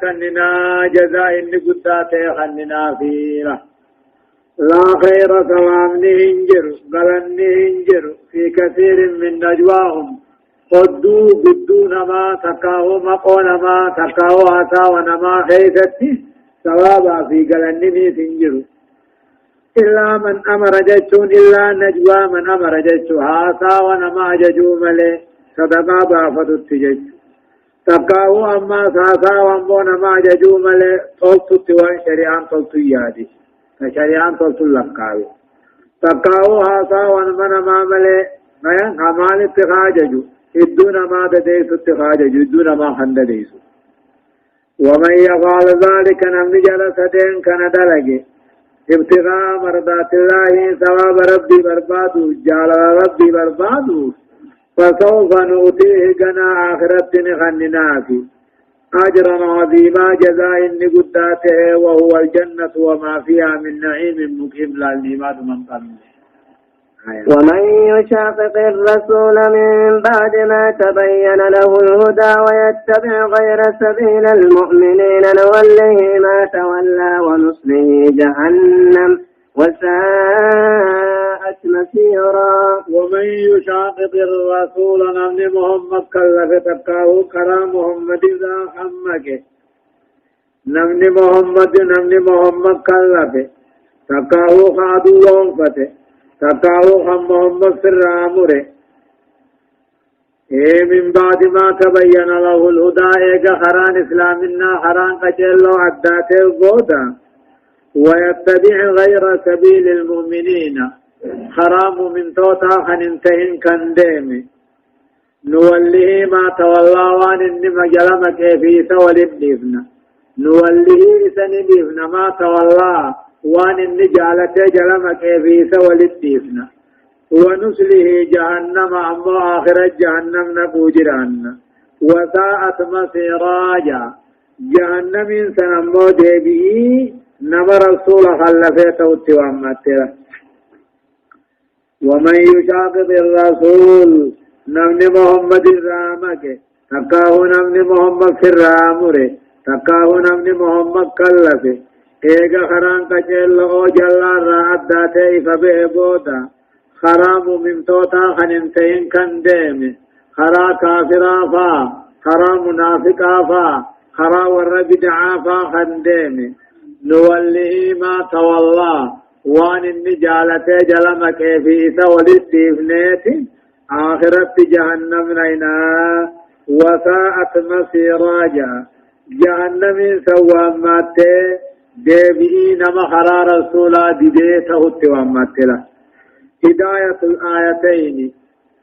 كننا جزاء نقداته خننا فيها لا خير سلام نهنجر قلن نهنجر في كثير من نجواهم قدو نما تكاو مقو نما تكاو عطاو نما خيثتي ثوابا في قلن نهنجر إلا من أمر جتون إلا نجوى من أمر جتون هاسا ونما ججو ملي صدقا بافت التجج تقاو أما ساسا وانبو نما ججو ملي طلت التوان شريعان طلت يادي شريعان طلت اللقاوي تقاو هاسا ونما نما ملي نيان خمال اتخاججو إدونا ما ديسو اتخاججو إدونا ما خند ديسو ومن يفعل ذلك نمني جلسدين كان دلقي ابتغاء مرضات الله ثواب ربي بربادو جال ربي بربادو فسوف نؤتيه جنا آخرت نخنناكي أجرا عظيما جزاء نقداته وهو الجنة وما فيها من نعيم مقيم للنعمات من قبل ومن يشاقق الرسول من بعد ما تبين له الهدى ويتبع غير سبيل المؤمنين نوله ما تولى ونصله جهنم وساءت مسيرا ومن يشاقق الرسول نمن محمد كلف تقاه كرا محمد ذا حمك نمن محمد كلف تقاه خادو وانفته تقاو هم محمد في الرامره من بعد ما تبين له الهدى ايقا خران اسلامنا خران قجلو عداته الغودا ويتبع غير سبيل المؤمنين خرام من توتا خننتهن كنديم نوله ما تولى وان انما جلمك في سوال ابنفنا نوله سندفنا ما تولى وان النجالة جلمك في سوال الديفنا ونسله جهنم أما آخر جهنم نبوجران وساءت مسيراجا جهنم سنمو ديبي نما رسول خلفه وامتره ومن يشاقق الرسول نمن محمد الرامك تقاه نمن محمد في الرامره تقاه نمن محمد كلفه ايغا خران قجل او جلال رات داته فبه بودا خرام من توتا خننتين كندم خرا كافرا فا خرا منافقا فا خرا وربدعا فا خندم نوله ما تولى وان النجالة جلمك في سولد آخرت جهنم نينا وساءت مسيراجا جهنم سوامته ديبئي نما خرا رسولا ديته التوامتلا هداية الآيتين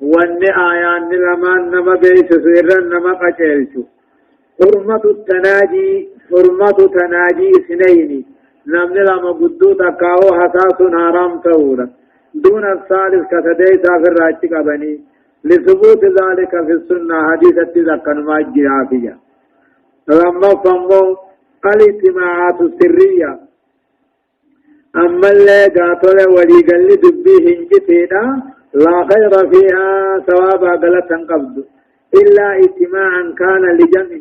وان آيان لمن نما بيس سيرا نما قتلت حرمة تناجي سنين نمن لما قدو تقاو حساس حرام تورا دون الثالث كتديتا في الراجك بني لثبوت ذلك في السنة حديثة تذكر ما الجرافية لما فمو الاجتماعات السرية أما اللي قاتل وليقل دبيه انجتنا لا خير فيها ثوابا قلتا قبض إلا اجتماعا كان لجمع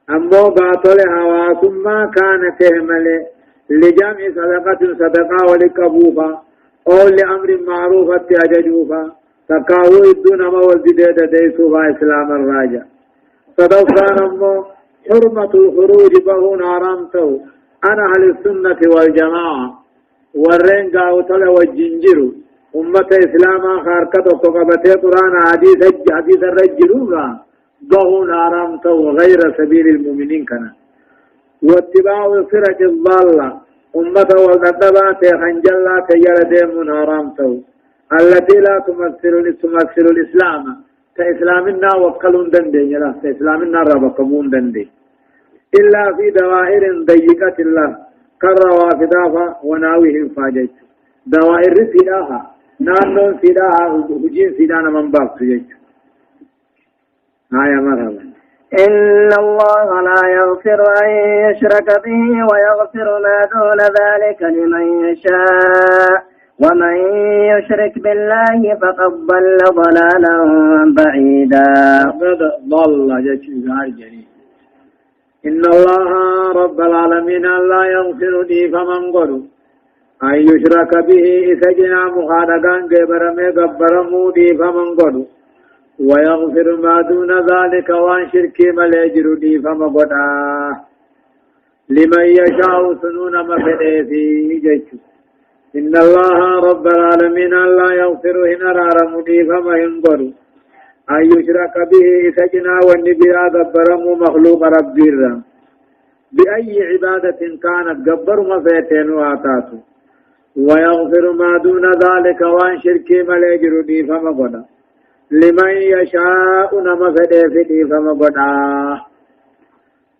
أما قاتل هوا ثم كان تهمل لجمع صدقة ولقبوفا أو لأمر معروفة أججوفا تقاوي الدون ما والجديد ديسوفا إسلام الراجع صدقا أمو حرمة الخروج بهون حرامته أنا أهل السنة والجماعة ورين قاوتل والجنجر أمة إسلاما خاركة وقبتي قرآن حديث الرجلوغا بهون حرامته غير سبيل المؤمنين كان واتباع الفرق الضالة أمة والنبات خنجلا تيار ديمون حرامته التي لا تمثل الإسلام كإسلامنا وقلون دندي لا كإسلامنا ربكمون دندي إلا في دوائر ضيقة الله كالروافدافا وناوهم فاجج دوائر فداها نانون فداها هجين فدانا من باب سجج هاي مرحبا إن الله لا يغفر أن يشرك به ويغفر ما دون ذلك لمن يشاء ومن يشرك بالله فقد ضل ضلالا بعيدا ضل جريء إن الله رب العالمين لا يغفر لي فمن قلوا أن يشرك به إسجنا مخالقان قبرمي قبرمو دي فمن قلوا ويغفر ما دون ذلك وان شركي مليجر دي فمن قلوا لمن يشاء سنون مفده في جيش إن الله رب العالمين لا يغفر إن رارم دي فمن قلوا أن يشرك به سجنا والنبيا قبرم مخلوق ربي بأي عبادة كانت قبر مفيتين وآتاته ويغفر ما دون ذلك وان شركي مليجر دي فمقنا لمن يشاء نمفده في فمقنا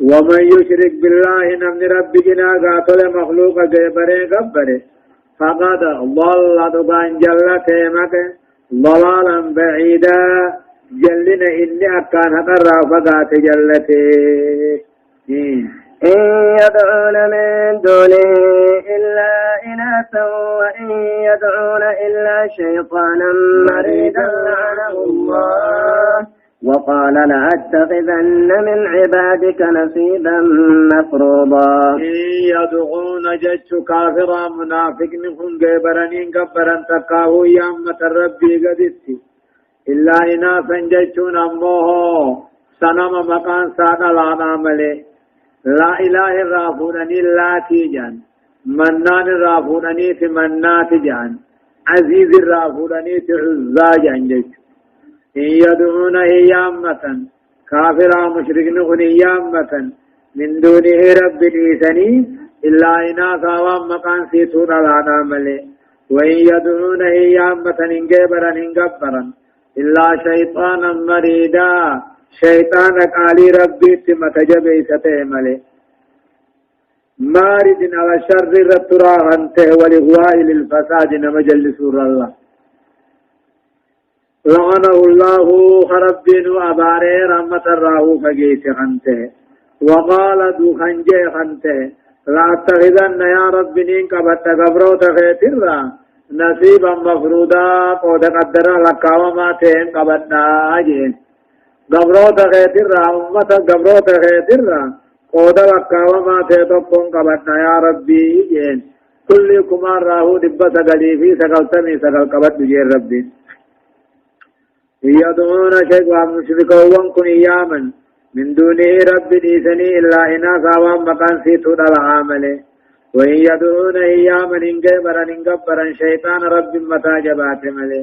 ومن يشرك بالله نمن ربنا قاتل مخلوق قبره قبره فقد ضل دبان جلته مكه ضلالا بعيدا جلنا إني أكان هقرى فقات جلته إن يدعون من دونه إلا إناثا وإن يدعون إلا شيطانا مريدا لعنه الله وقال لأتخذن من عبادك نصيبا مفروضا إن يدعون جج كافرا منافق نكون قبرنين قبرا تقاه يامة ربي قدسي إلا إناثا ججون أمه سنم مكان ساق لانا ملي لا إله الرافونني لا تيجان منان الرافونني في منات جان عزيز الرافونني في عزاجان جج إن يدعون إيامة كافرا مشركن إيامة من دونه رب الإيساني إلا إناثا ومكان سيتون لانا ملي وإن يدعون إيامة إنقبرا إنقبرا إلا شيطانا مريدا شيطان قالي ربي تمتجبي ستعمله مارد على شر الرترا أنته والإغواء للفساد نمجل سور الله لعنه الله خربين وأباري رحمة الراه فقيت أنته وقال دو خنجي أنته لا أتخذن يا رب نينك بتقبروت خيتر نصيبا مفروضا قد قدر لك وما تين قبضنا أجين قبروت خيتر أمة قبروت خيتر قد لك وما تيتقون قبضنا يا ربي جين كل كمان راهو دبا سقلي في سقلتني سقل قبض جين ربي يدعون شيء ومشركون كن إياما من دونه رب ديسني إلا إناثا ومكان سيتو العامله وإن يدعون إياما إنقبرا شيطان رب متى جبات ملي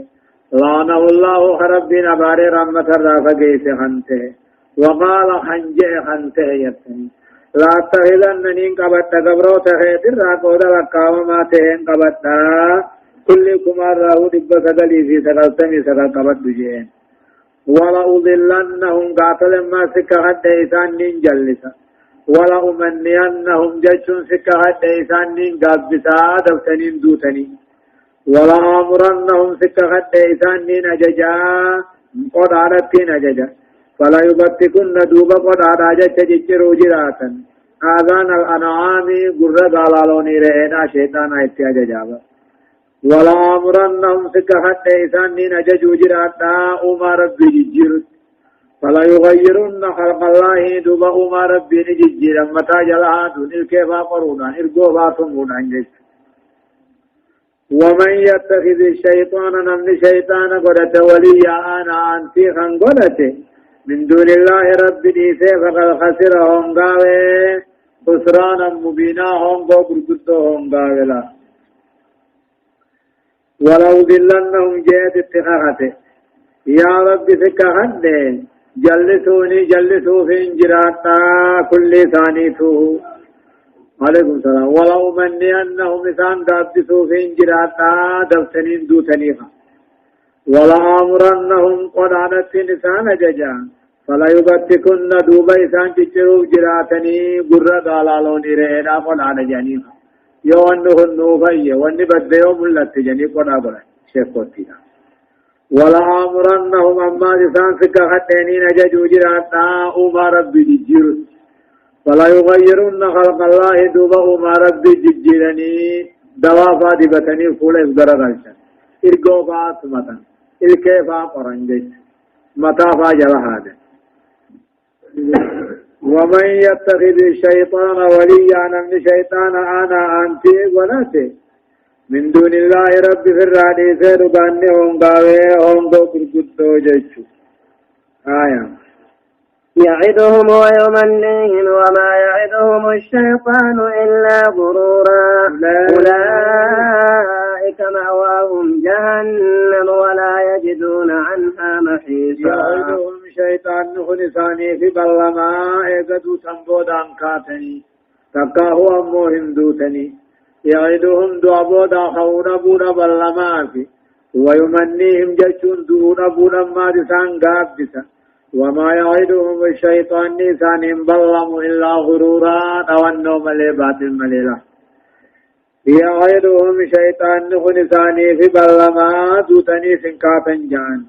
لعنه الله ربنا باري رحمة الرافقيس خنته وقال خنجه خنته يتني لا تهلن إنقبت قبروت خيتر راقود لكاو ما تهن قبتا كل كمار راهو دب سقلي في سقلتني سقل قبت بجين ولا أضلنهم قاتل ما سكهت إيسان ننجلسا ولا أمنينهم جشن سكهت إيسان ننقبسا دفتنين دوتني ولا أمرنهم سكهت إيسان ننججا قد عربتين أججا فلا يبتكن دوبا قد عراجة ججروا جراتا آذان الأنعام قرد على لوني رئينا شيطان ايتياجا جابا ولا أمرنهم سكهت إيسان ننججوا جراتا أما ربي ججرت فلا يغيرن خلق الله دوبا أما ربي نججرا متى جلها دون الكيفا قرونا إرقوبا ثمونا جيس ومن يتخذ الشيطان نمن شيطان قدت وليا أنا أنتي خان قدت من دون الله رب ديسي فقد خسر هنغاوي خسرانا مبينا هنغو برقدو هنغاوي لا ولو ذلنهم جيت اتخاخته يا رب سكهد جلسوا في انجراتا كل ثانيته عليكم السلام ولو مني أنهم إسان دابسوا في انجراتا دفتنين دوتنيها ولا أمرنهم قد عنت نسان ججا فلا يبتكن دوبا إسان ججروا جراتني قرر دالالون إرهنا قد عن جانيها يوانه النوفي واني بديو ملت جاني قد عبرا شيخ قتنا ولا أمرنهم أما إسان سكهتني نججوا جراتا أما ربي ججروا فلا يغيرن خلق الله دوبا ما ربي ججيرني دوافا دبتني فول افغر غلشن ارغو فات متن الكيفا قرنجت متافا جل هذا ومن يتخذ الشيطان وليا من شيطان أنا أنتي ونتي من دون الله رب في الرادي سير باني هم دو برقدو جيشو آية يعدهم ويمنيهم وما يعدهم الشيطان إلا غرورا أولئك مأواهم جهنم ولا يجدون عنها محيصا يعدهم شيطان خلصاني في بلما ايقدو سنبودان كاتني تقاهو أموهم دوتني يعدهم دعبودا خون بودا بلما في ويمنيهم جشون دون بودا ما دسان قابدسا وما يعدهم الشيطان نيسان بلم إلا غرورا أو النوم لبات المليلة يعدهم شيطان نخنساني في بلما دوتني سنكافن جان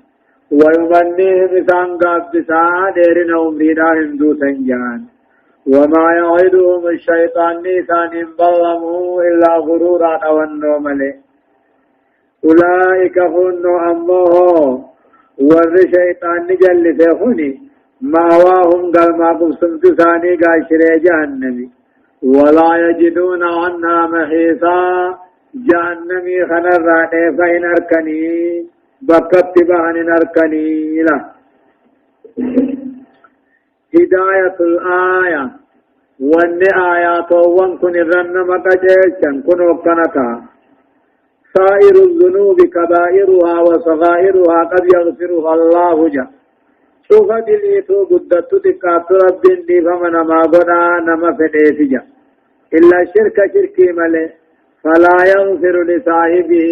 ويمنيهم سان قابدسا ديرنا أمرنا هندوسن جان وما يعدهم الشيطان نيسان بلم إلا غرورا أو النوم لي أولئك هن أمه ور شيطان نجل فيخوني ماواهم قال ما قبسمت ثاني قاشر جهنمي ولا يجدون عنها محيصا جهنمي خنر راتي فإن أركني بكت بهن أركني له هداية الآية وان آيات وانكن الرنم قجيشا كنوا قنتا سائر الذنوب كبائرها وصغائرها قد يغفرها الله جل شوف دليتو قدت تكات رب دي فمن ما قنا نما فديتجا إلا شركي ملي فلا يغفر لصاحبه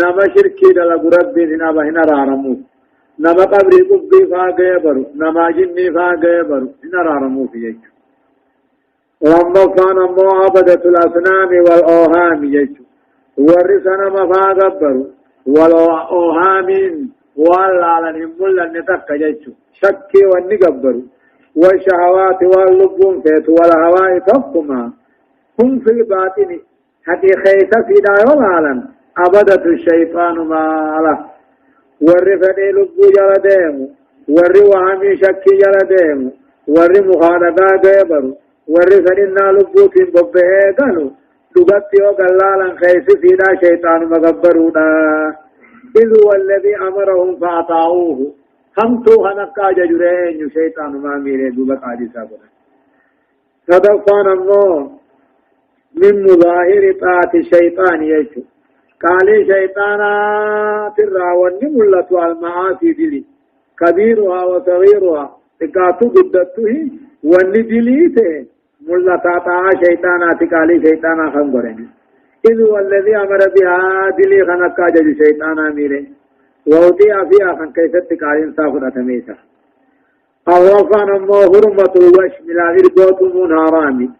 نما شركي دلق رب نما هنا رارمو نما قبري قبي فاقه برو نما جني فاقه برو هنا رارمو في يجو لما كان معابدة الأصنام والأوهام يجو ورثنا مفاقبر ولو أوهامين ولا لنهم ملا نتك جيشو شكي ونقبر والشهوات واللبون فيت والهواء تفكما هم في الباطن حتي خيث في دار العالم أبدت الشيطان ما له ورثني لبو جلدهم ورثوهامي شكي جلدهم ورث قبر ورثني لبو تنببه قالوا دغتي وقلالا خيس فينا شيطان مغبرونا إذ هو الذي أمرهم فأطاعوه هم تو هنقا ججرين شيطان ما ميري دوبك عديسا بنا صدفان الله من مظاهر طاعة الشيطان يشو قال شيطانا تراوني ملة المعاصي دلي كبيرها وصغيرها تقاتو قدته واني دليته ملا تاتا شيطانا تقالي شيطانا خنقرني إذ هو الذي أمر بها دلي خنقا جد شيطانا ميري ووطيع فيها خن كيف تقالي انصافنا تميسا أوفان أمو هرمة الوشم لا إرقوتمون هرامي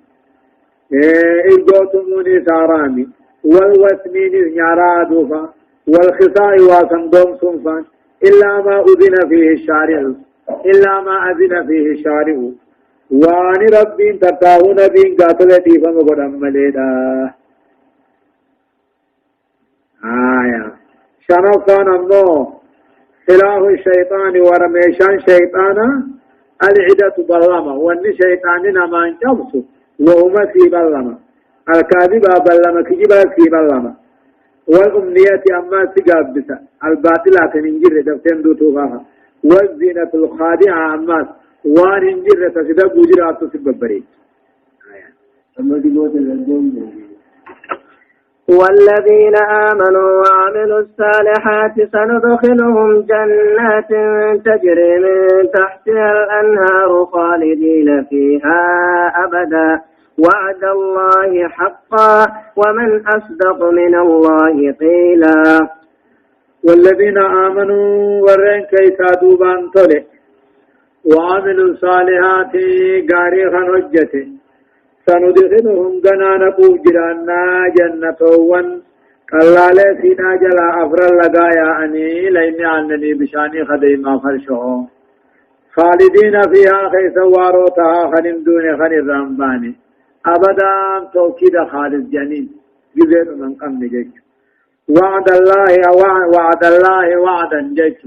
إرقوتمون سارامي والوسمين نيارادوفا والخصاء واسندوم صنفا إلا ما أذن فيه الشارع إلا ما أذن فيه الشارع وان ربين تتاو نبين قاتلتي فمقدم مليدا آية شنفان أمو سلاح الشيطان ورميشان شيطانا العدة بلما وان شيطاننا ما انجبسو وهما في بلما الكاذبة بلما كجبا في بلما والأمنية أما سقابسة الباطلة ننجر دفتين دوتوها والزينة الخادعة أما وان انجر تسدب وجرات تسبب بريد والذين آمنوا وعملوا الصالحات سندخلهم جنات تجري من تحتها الأنهار خالدين فيها أبدا وعد الله حقا ومن أصدق من الله قيلا والذين آمنوا ورين كيسا دوبان طلع وعملوا الصالحات غاريخا حجته سندخلهم جنان جرانا جنة ون قلالة سينا جلا أفرال لغايا أني لين عنني بشاني خديما فرشه خالدين فيها خيسا واروتها خنم دون خن الرمباني أبدا توكيد خالد جنين جزير من قم جيش وعد الله وعدا جيش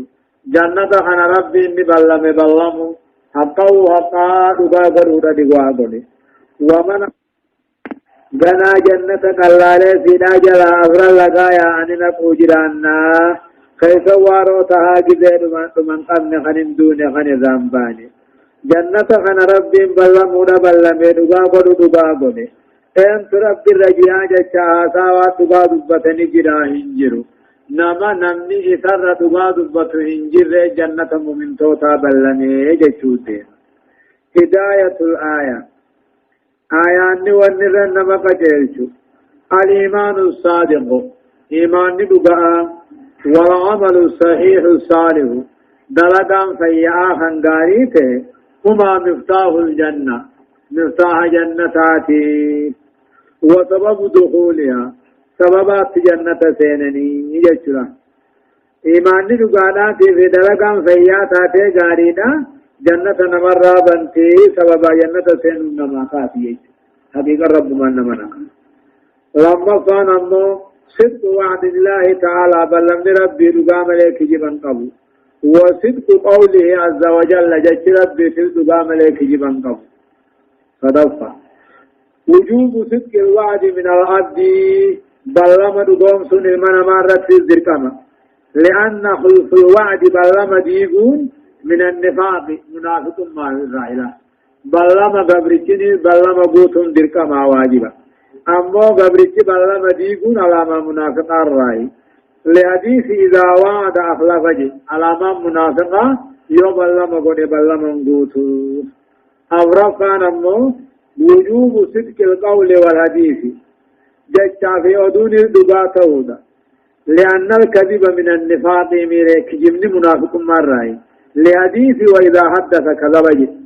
جنة خن ربي نبلم حقا وحقا دقا قرورا دقا قولي ومن جنا جنة قلالة سيدا جلا أفر لقايا أننا قوجرانا خيس وارو تهاجزين من قمن خنن دون خن زنباني جنة خن رب بلمونا بلمي دقا قدو دقا قولي انت رب الرجيان جاء ساوات دقا دبتني جرا هنجرو نما نمني إثر دقا دبتو هنجر جنة ممن توتا بلمي جاء هداية الآية آيان ونرن نما قتلشو الإيمان الصادق إيمان دقا والعمل الصحيح الصالح دلدان فيها هنغاريته هما مفتاح الجنة مفتاح جنتاتي وسبب دخولها سببات جنة سينني يجرى إيمان دقانا في دلدان فيها تاتي غارينا جنة نمرة بنتي سبب جنة سين نما خاتي حقيقة رب من نمنا لما كان أمو صدق وعد الله تعالى بل لم ربي دقام لك جبن قبو وصدق قوله عز وجل جج ربي في دقام لك جبن قبو صدفة وجوب صدق الوعد من العبد بل لم دقام سن المن مرة في الزرقمة لأن خلف الوعد بل لم ديقون من النفاق منافق مع الرائلة بلما قبرتني بلما قوتهم دركا ما واجبا أما قبرتي بلما ديقون على ما منافق الرائي لحديث إذا وعد أخلف جي على ما منافقا يو بلما قد بلما قوتهم أورف كان أمو وجوب صدق القول والحديث ججا في أدون الدقاء تودا لأن الكذب من النفاق ميريك جمني منافق مع الرائي لحديث وإذا حدث كذب جي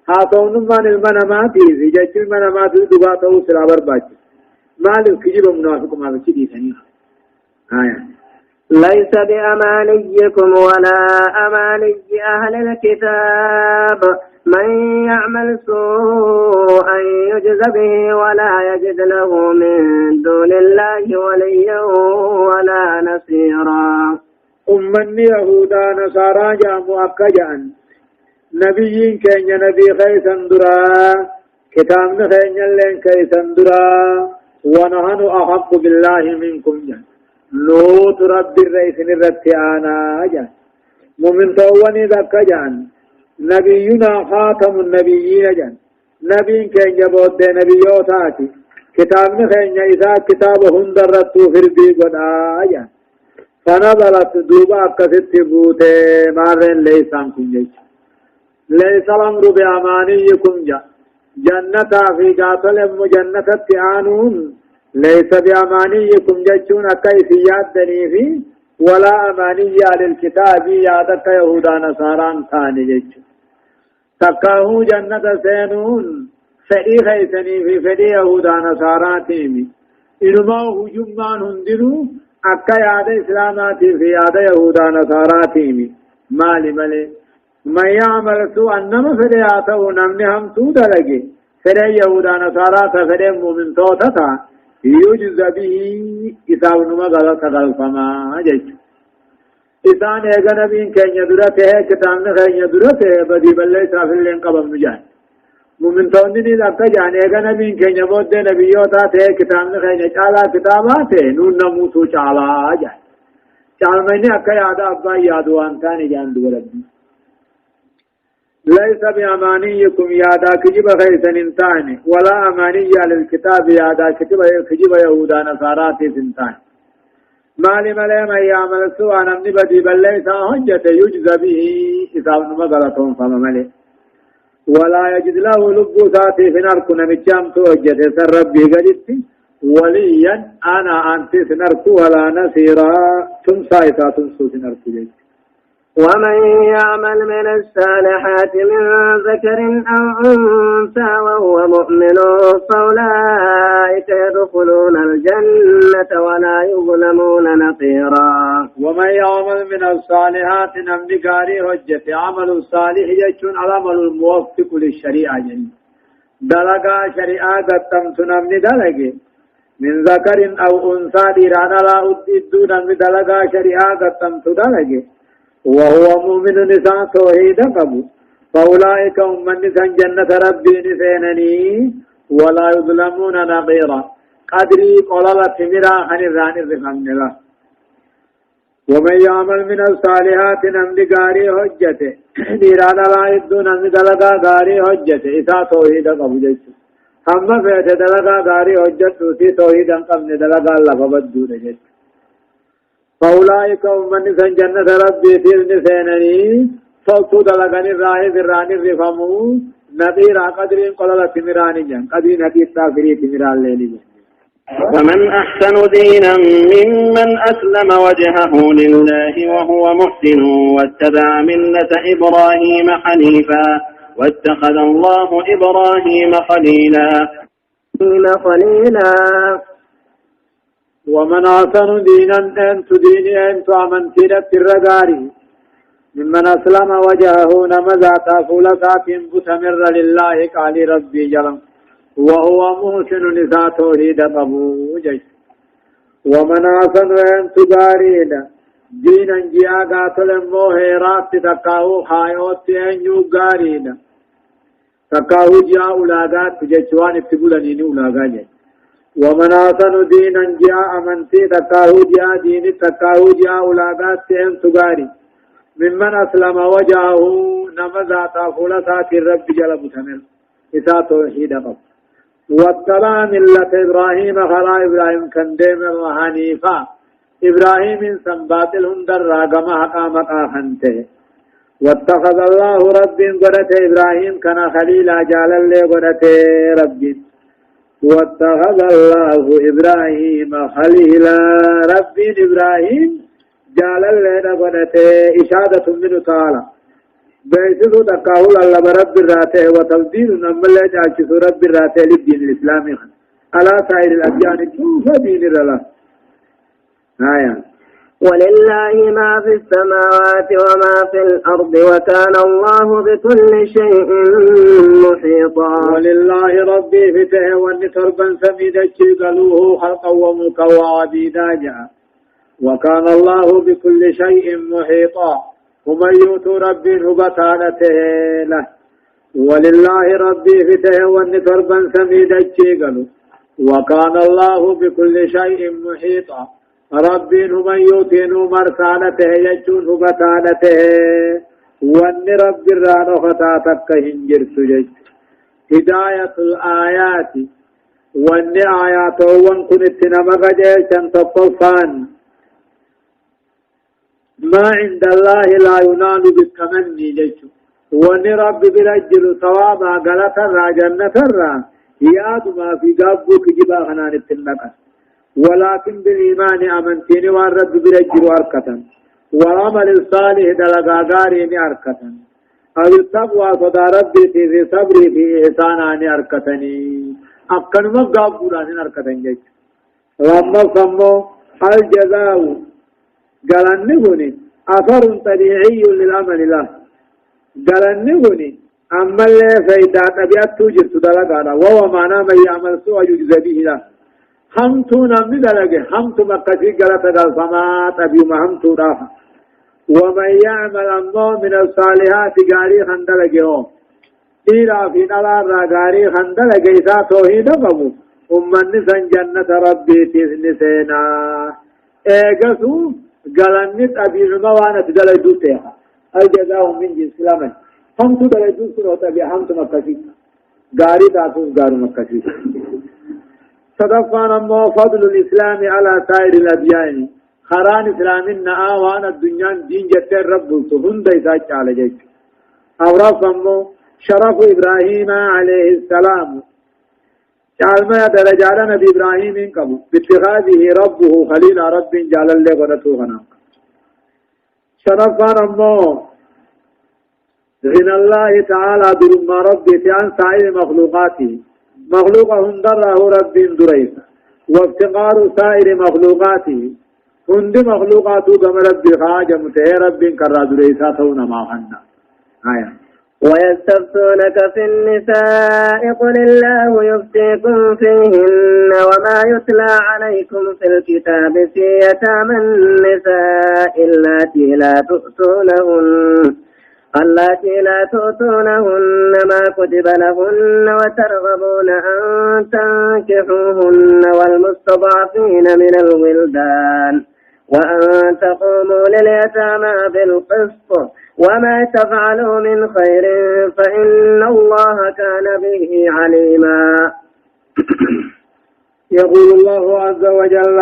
هاتون من المناماتي في جيش المناماتي دباته سلابر باجي مالك كجيب منافق ما بكدي ثاني ليس بأمانيكم ولا أماني أهل الكتاب من يعمل سوءا يجز به ولا يجد له من دون الله وليا ولا نصيرا أمني يهودا نصارى جاموا أكجان نبيين كين نبي خيسن درا كتاب خين لين خيسن درا ونحن أحق بالله منكم جان لوت رب الرئيس نرتي آنا جان مؤمن تواني ذاك جان نبينا خاتم النبيين جان نبي كين جبود نبيوتاتي كتاب خين إذا كتاب هندرتو فردي قد جان فنظرت دوبا كثت بوته مارن ليسان كنجي ليس الأمر بأمانيكم جنة في قاتل جنة التعانون ليس بأمانيكم جتشون كيفيات دنيفي ولا أماني للكتاب يادك يهودا نصاران ثاني جتشون تكاهو جنة سينون فدي خيسني في فدي يهودا نصاراتيمي إنما هجمان هندنو أكا ياد إسلاماتي في ياد يهودا نصاراتيمي مالي مالي من يعمل سوءا نما فرياته نمني هم سود لگي فري يهودا نصارى فري مؤمن توتتا يجز به إساب نما غلط غلطما جيش إسان ايغا نبين كين يدرته كتان خين يدرته بدي بلي سافر لين قبم نجان مؤمن توندني لکا جان ايغا نبين كين يبود نبيوتا ته كتان خين چالا كتابات نون نموتو چالا جان چال مہینے اکا یادا ابا یادوان تاني جان دوربی ليس بأمانيكم يادا كجب خيسن انتاني ولا أماني للكتاب يادا كجب يهودا نصارات سنتاني مالي ملي من يعمل سوء نمني بدي بل ليس حجة يجز به إذا مغلطهم فما ملي ولا يجد له لب ذاتي في نرك نمجام توجد سر ربي قدتي وليا أنا أنت سنرك ولا نصيرا تمسايتا تمسو سنرك جيد ومن يعمل من الصالحات من ذكر أو أنثى وهو مؤمن فأولئك يدخلون الجنة ولا يظلمون نقيرا ومن يعمل من الصالحات نمني قاري حجة عمل الصالح يجون العمل الموفق للشريعة جن دلقا شريعة قدمت نمني دلقي من ذكر أو أنثى ديرانا لا أددو نمني دلقا شريعة قدمت دلقي وهو مؤمن نساء توحيد قبو فأولئك هم من نسان جنة ربي نسينني ولا يظلمون نقيرا قدري قلالة تمرا عن الران الرفن له ومن يعمل من الصالحات نمد غاري حجته ديران لا يدون نمد دلقا غاري حجته إذا توحيد قبو جيسو هم فيت دلقا غاري حجته سي توحيدا قبن دلقا الله فبدو جيسو فأولئك هم من نسان جنة ربي تير نسينني صوتو دلقاني الراهي ذراني الرفمو نبيرا قدرين قلالة تمراني جن قدرين حديث تاكري تمران ليني جن ومن أحسن دينا ممن أسلم وجهه لله وهو محسن واتبع ملة إبراهيم حنيفا واتخذ الله إبراهيم خليلا ومن أحسن دينا أنت ديني أنت أمنتنا الرقاري ممن أسلم وجهه نمذا تافولسات بتمر لله قال ربي جلم وهو محسن نساء توحيد قبو جيس ومن أحسن أنت دارين دينا جيا قاتل موهيرات تقاو خايوت أنيو قارين تقاو جيا أولاغات جيشوان ابتقولنين أولاغا جيس ومن أحسن دينا جيا أمنتي تقاو جيا دين تقاو جيا أولاغات أنت قارين ممن أسلم وجهه نمذا تافولسات الرب جلب تمر إساء توحيد قبو واتبع ملة إبراهيم خلا إبراهيم كندم وحنيفا إبراهيم سنبات الهندر راقم حقام قاخنته واتخذ الله رب قدت إبراهيم كان خليلا جال اللي قدت رب واتخذ الله إبراهيم خليلا رب إبراهيم جال اللي قدت إشادة منه تعالى بيسو تقاول الله برب الراته وتفضيل نمال الله جالشس رب الراته للدين الإسلامي على سائر الأديان شوف دين الله آية ولله ما في السماوات وما في الأرض وكان الله بكل شيء محيطا ولله ربي فتح والنتربا سميد قالوه خلقا وملكا وعبيدا جاء وكان الله بكل شيء محيطا ومن يؤت ربي هبتانته له ولله ربي فتح والنتربا سميد قالوا وكان الله بكل شيء محيطا ربي ومن يؤتين مرسانته يجون هبتانته وان رب الرانو فتاتك هنجر سجج هداية الآيات وان آياته وان كنت نمغجل تنتقفان ما عند الله لا ينال بالتمني جيشه وان رب برجل ثوابا غلط را جنة را ياد ما في قابوك جبا خنان التنقى ولكن بالإيمان أمنتين والرب برجل أركتا وعمل الصالح دلقاقارين أركتا أو التقوى صدى ربي في صبري في إحسانان أركتني أكن مقابولان أركتا جيشه لما سمو الجزاء قال النهني أثر طبيعي للعمل له قال النهني أما اللي فإذا تبيات توجد تدلقانا وهو معنى من يعمل سوء يجزى به له همتو نمي دلقه همتو مكتي قلت قال فما تبيو همتو راحة ومن يعمل أمه من الصالحات قاري خندلقه إلا في نلار قاري خندلقه إذا توحيد قبو أمن نسان جنة ربي تسنسينا إيقسو قالنت أبي الموانا تدلجو تيها الجزاء من جنس العمل هم تدلجو سنو تبي هم تمكسي غاري تاسوس غارو مكسي صدفان أمو فضل الإسلام على سائر الأديان خران إسلام النآوان الدنيا دين جتر رب الصفن ديساك على جيك أورف أمو شرف إبراهيم عليه السلام علما درجات نبي إبراهيم قبو باتخاذه ربه خليل رب جعل الله غنته غنا شرفان أمو غنى الله تعالى برما ربي عن سائر مخلوقاته مخلوقهم دره رب دريس وافتقار سائر مخلوقاته هند مخلوقاته كما ربي خاجة متهي رب كرا دريسا تونا ما خنا آية ويستفتونك في النساء قل الله يفتيكم فيهن وما يتلى عليكم في الكتاب في يتامى النساء اللاتي لا تؤتونهن اللاتي لا تؤتونهن ما كتب لهن وترغبون أن تنكحوهن والمستضعفين من الولدان وأن تقوموا لليتامى بالقسط وما تفعلوا من خير فإن الله كان به عليما. يقول الله عز وجل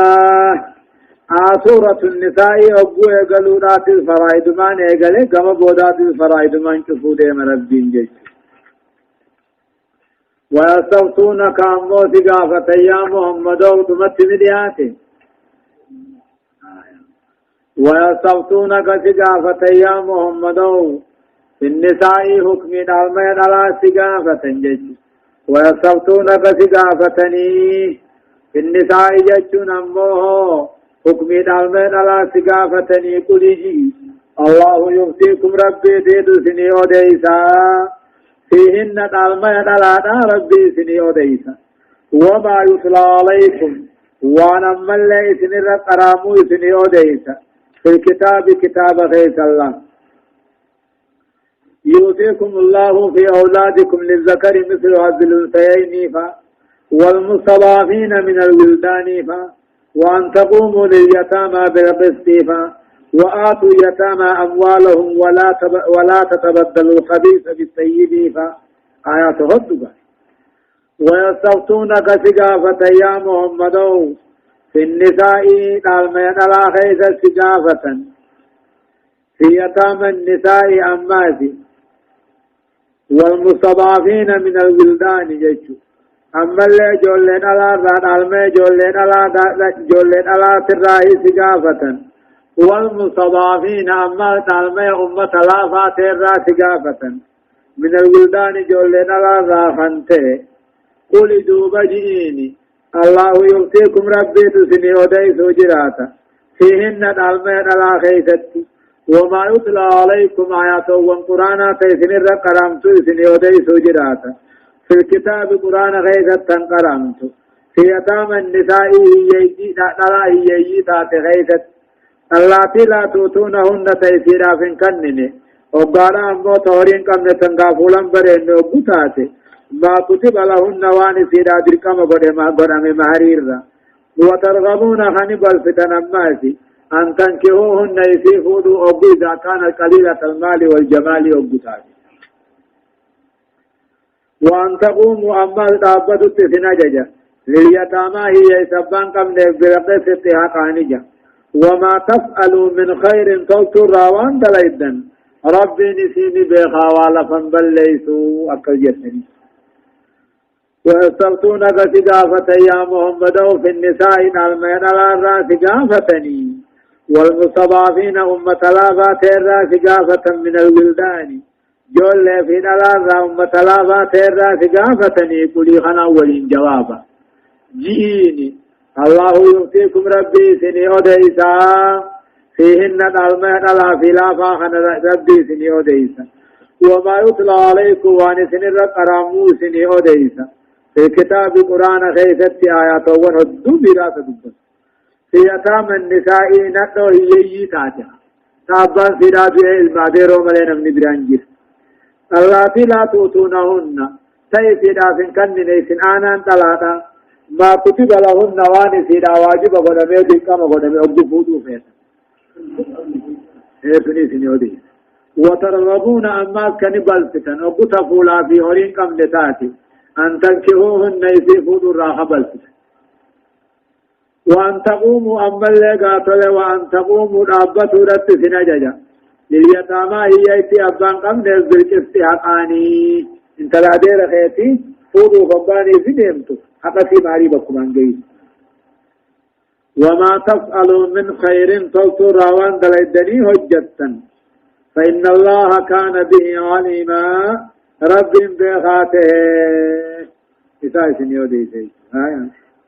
سورة النساء أبو يقلونات الفرائد من يقل كما بودات الفرائد من شفو ديم ربين جيش ويستفتونك عن موت قافة يا محمد وتمت ويستفتونك سقافة يا محمد في النساء حكم الألمين على سقافة جيش ويستفتونك سقافتني في النساء جيش أمه حكم الألمين على سقافتني قلجي الله يفتيكم ربي ديد سني وديسا فيهن الألمين على ربي سني وديسا وما يطلع عليكم وانا من ليس نرقرامو سني وديسا في الكتاب كتاب غيث الله يوصيكم الله في أولادكم للذكر مثل هذه الأنثيين والمستضعفين من الولدان وأن تقوموا لليتامى بالقسط وآتوا اليتامى أموالهم ولا تتبدلوا الخبيث بالطيب آيات غضبة ويستفتونك سقافة يا محمد في النساء المين على خيث سقافة في يتامى النساء أمازي والمستضعفين من الولدان جيشو أما اللي جولين على ذات المي جولين على تراهي سقافة والمستضعفين أما المي أمة لا فاترها سقافة من الولدان جولين على ذا قل دوب جئيني الله يؤتيكم ربي تسني وديس وجراتا فيهن المين على خيثتي وما يطلع عليكم آيات والقرآن تيسن الرقرامت سني وديس وجراتا في الكتاب قرآن غيثة قرامت في يتامى النساء هي تات غيثة اللاتي لا توتونهن تيسيرا فين كنني وقالا أمو تورين كم نتنقافولا برين وقتاتي ما كتب لهن وان سيدا دركم قدم مهريرا وترغبون خنبال فتن أماسي أن تنكهوهن يسيفودوا أبو إذا كان قليلة المال والجمال وقتاتي وأن تقوموا أما الأبد تسنججا لليتامى هي سبان قم نبرقس اتحاقانجا وما تفعلوا من خير توتر وان دليدا ربي نسيني بخاوالا فنبل ليسوا أكل جسني ويستفتونك سقافة يا محمد في النساء المين على الراس سقافتني والمستضعفين أمة لافات الراس سقافة من الولدان جول في الألارة أمة لافات الراس سقافتني قولي خنا ولين جوابا جئيني الله يؤتيكم ربي سني أديسا فيهن المين على فلافا خنا ربي سني أديسا وما يطلع عليكم وان سني رقرامو سني أديسا في كتاب القرآن خيثت آيات ونهدو براسة دبس في يتامى النساء نتو هي تاتها تابان سيراتو الماديرو ملين من برانجر اللاتي لا توتونهن تيسيدا فين كنن نيسن آنان تلاتا ما كتب لهن وان سيدا واجب قدمي دكام قدمي أبدو فوتو فيتا هيتني سنيودي وترغبون أماس كنبال فتن أبو تفولا في هورين كم نتاتي أن تنكهوهن يسيفون الراحة بالفتن وأن تقوموا أما اللي قاتل وأن تقوموا الأبة رت سنججا لليتامى هي يتي أبان قم نزل استحقاني انت لا دير خيتي فوضوا فباني في ديمتو حقتي ماري بكم أنجي وما تفعلوا من خير تلتو راوان دلدني هجة فإن الله كان به عليما رب بخاته إساء سنيودي سي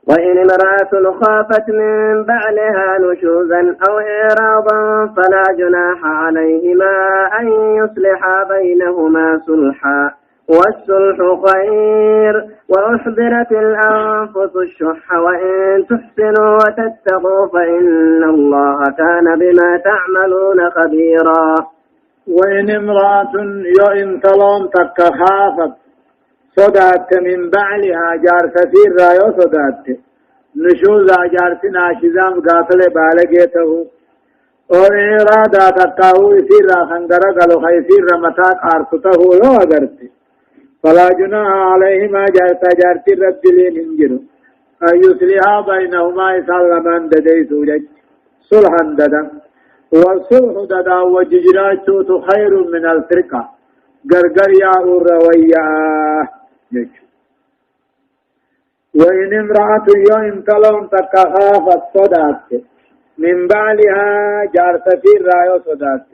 وإن امرأة خافت من بعلها نشوزا أو إعراضا فلا جناح عليهما أن يصلحا بينهما صلحا والصلح خير وأحضرت الأنفس الشح وإن تحسنوا وتتقوا فإن الله كان بما تعملون خبيرا وإن امرأة يؤن تلون تكخافت صدات من بعلها جار كثير رايو صدات نشوز جارتنا شزام قاتل بالغيته وإرادة تقاو يسير خنجر قالوا خيسير متاك أرسطه لو أغرت فلا جناح عليهما جارت رب لين هنجروا أن يصلحا بينهما يسلمان ددي سوجج صلحا ددا والصلح ددا وججراته خير من الفرقة غرغر يا الرويا وإن امرأة يوم تلون تكخافت صدات من بعلها جارت في رايو صدات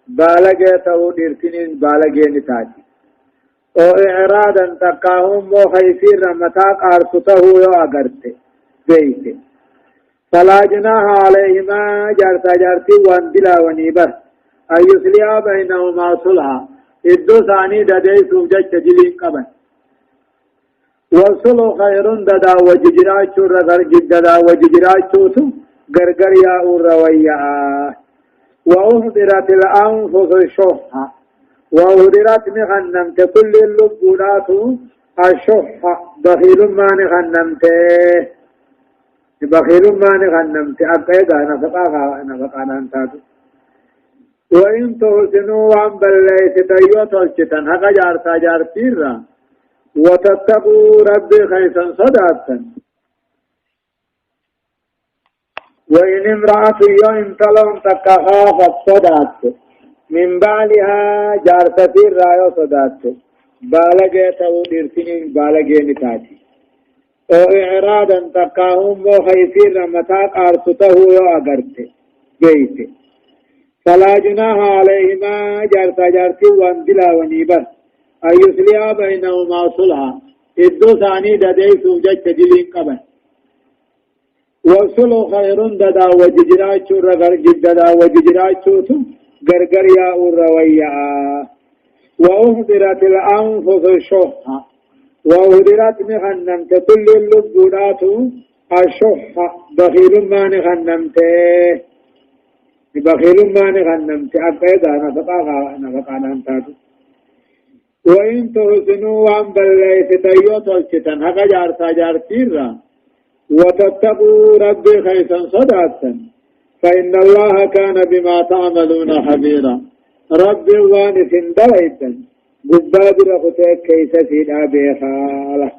بالغته ديرتين بالغين تاتي او اعرادا تقاهم وخيسير متاق ارسطه يو اگرته بيته فلا جناح عليهما جارتي واندلا ونيبه أن يصلحا بينهما صلحا ادو ثاني ددي سوجج تجلين قبل والصلح خير ددا وججراچو رغر جددا وججراچو غرغر يا الرويا وأهدرت الأنفس الشح وأهدرت مغنمت كل اللبونات الشح بخيل ما نغنمت بخيل ما نغنمت أقيدا نفقا ننتاتو وإن تحسنوا وان بليس تيوت الشتن هكا جارتا جارتيرا وتتقوا ربي خيسا صداتا وإن امرأة يوم تلون تكخافت صدات من بعلها جارت رايو صدات بالغيته ودرسين بالغين تاتي او إعرادا تكاهم وخيسير متاق أرسطه يو أغرت بيته فلا جناح عليهما جارتي واندلا ونيبه أن يصلحا بينهما صلحا ادو ثاني ددي سوجج تجلين قبل وصلو خير ددا وججراچو رغر جددا وججراچو غرغر يا الرويا وأهدرت الأنفس الشح وأهدرت مغنمت كل اللبونات الشح بخيل ما نغنمته بخيل ما نغنمت أبدا نفقا ننتاتو وإن تحسنوا وان بليس تيوت الشتن هكا جارتيرا وتتقوا ربي خيسا صداتا فإن الله كان بما تعملون خبيرا ربي وانس دليتا قباد رفتك كيس سيدا بخالة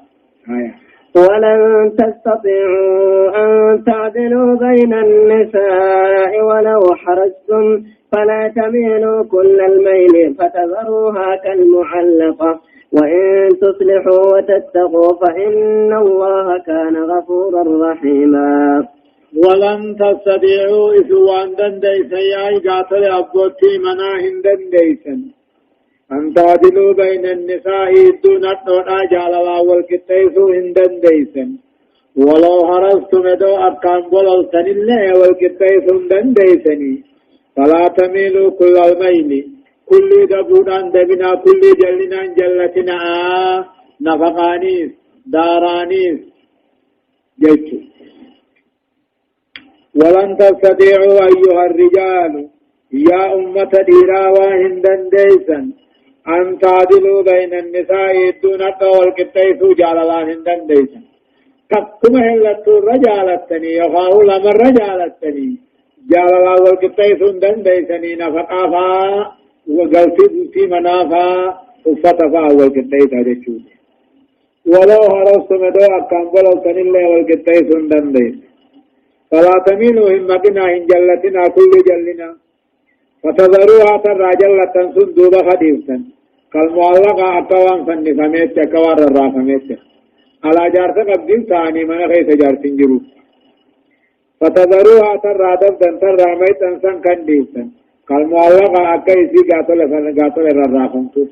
ولن تستطيعوا أن تعدلوا بين النساء ولو حرصتم فلا تميلوا كل الميل فتذروها كالمعلقة وإن تصلحوا وتتقوا فإن الله كان غفورا رحيما ولن تستطيعوا إسوان دنديسا يا قاتل أبوتي مناهن دنديسا أن تعدلوا بين النساء دون الدونا جالوا والكتيسو هندن ديسا ولو هرستم دو أبقام بللتن الله والكتيسو هندن ديسني فلا تميلوا كل الميل كل دبونان دبنا كل جلنان جلتنا نفقانيس دارانيس جيتو ولن تستطيعوا أيها الرجال يا أمة ديراوا هندن ديسا أن تعدلوا بين النساء دون الطول كتيسو جاللان هندن ديسا تقوم هلتو رجالتني يخاو لمن رجالتني جاللان والكتيسو هندن ديسني نفقافا وقلتي في منافا وفتفا والكتيسا جيشود ولو هرستم دو أكام بلوتن الله والكتيسو هندن ديسا فلا تميلوا همتنا إن جلتنا كل جلنا فتذروها تراجل تنسل دوبا خديفتا كالمعلقة أكوان فنفميت كوار الرافميت على جارتك أبدل ثاني من غيث جارتين جروب فتذروها ترادب دنتر راميت انسان كنديفتا كالمعلقة أكيسي قاتل الرافمتو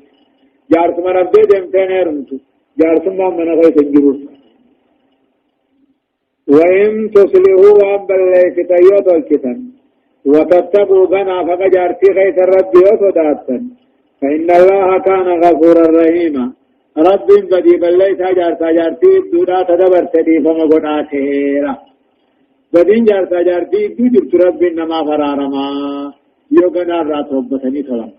جارت من أبدل دمتين هرمتو جارت من غيث جروب وإن تصلحوا وأبل ليس تيوت الكتن وتتقوا بنا فقجارتي خيس الرب وصداتا فإن الله كان غفورا رحيما رب بدي بل ليس جارتي دودا تدبر تدي فمقناتيرا بدين جارتي دو جبت رب إنما فرارما يوغنا راتوبتني طلق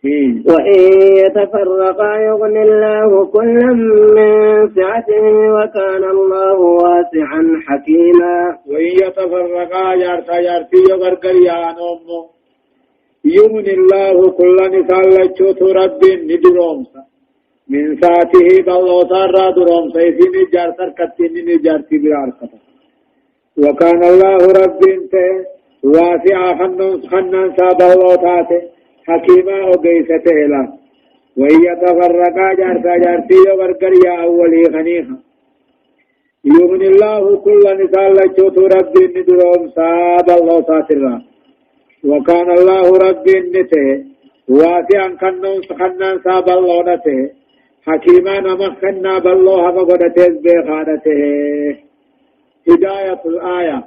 وإن يتفرقا يغني الله كلا من سعته وكان الله واسعا حكيما. وإن يتفرقا جارتي يغرقر يا نومو يغني الله كلا نسال لجوت رب ندرومسا من ساعته بالله سارا درومسا يسين جارتر كتين جارتي براركتا وكان الله رب انت واسعا خنان ساب الله تاته حكيما وقيسته له وإن يتفرقا جارتي يغرقر يا أولي خنيخا يغني الله كل نسال لجوت رب ندروم ساب الله ساترا وكان الله رب نته واسعا خنان ساب الله نته حكيما نمخنا بالله فقدته بخانته. هداية الآية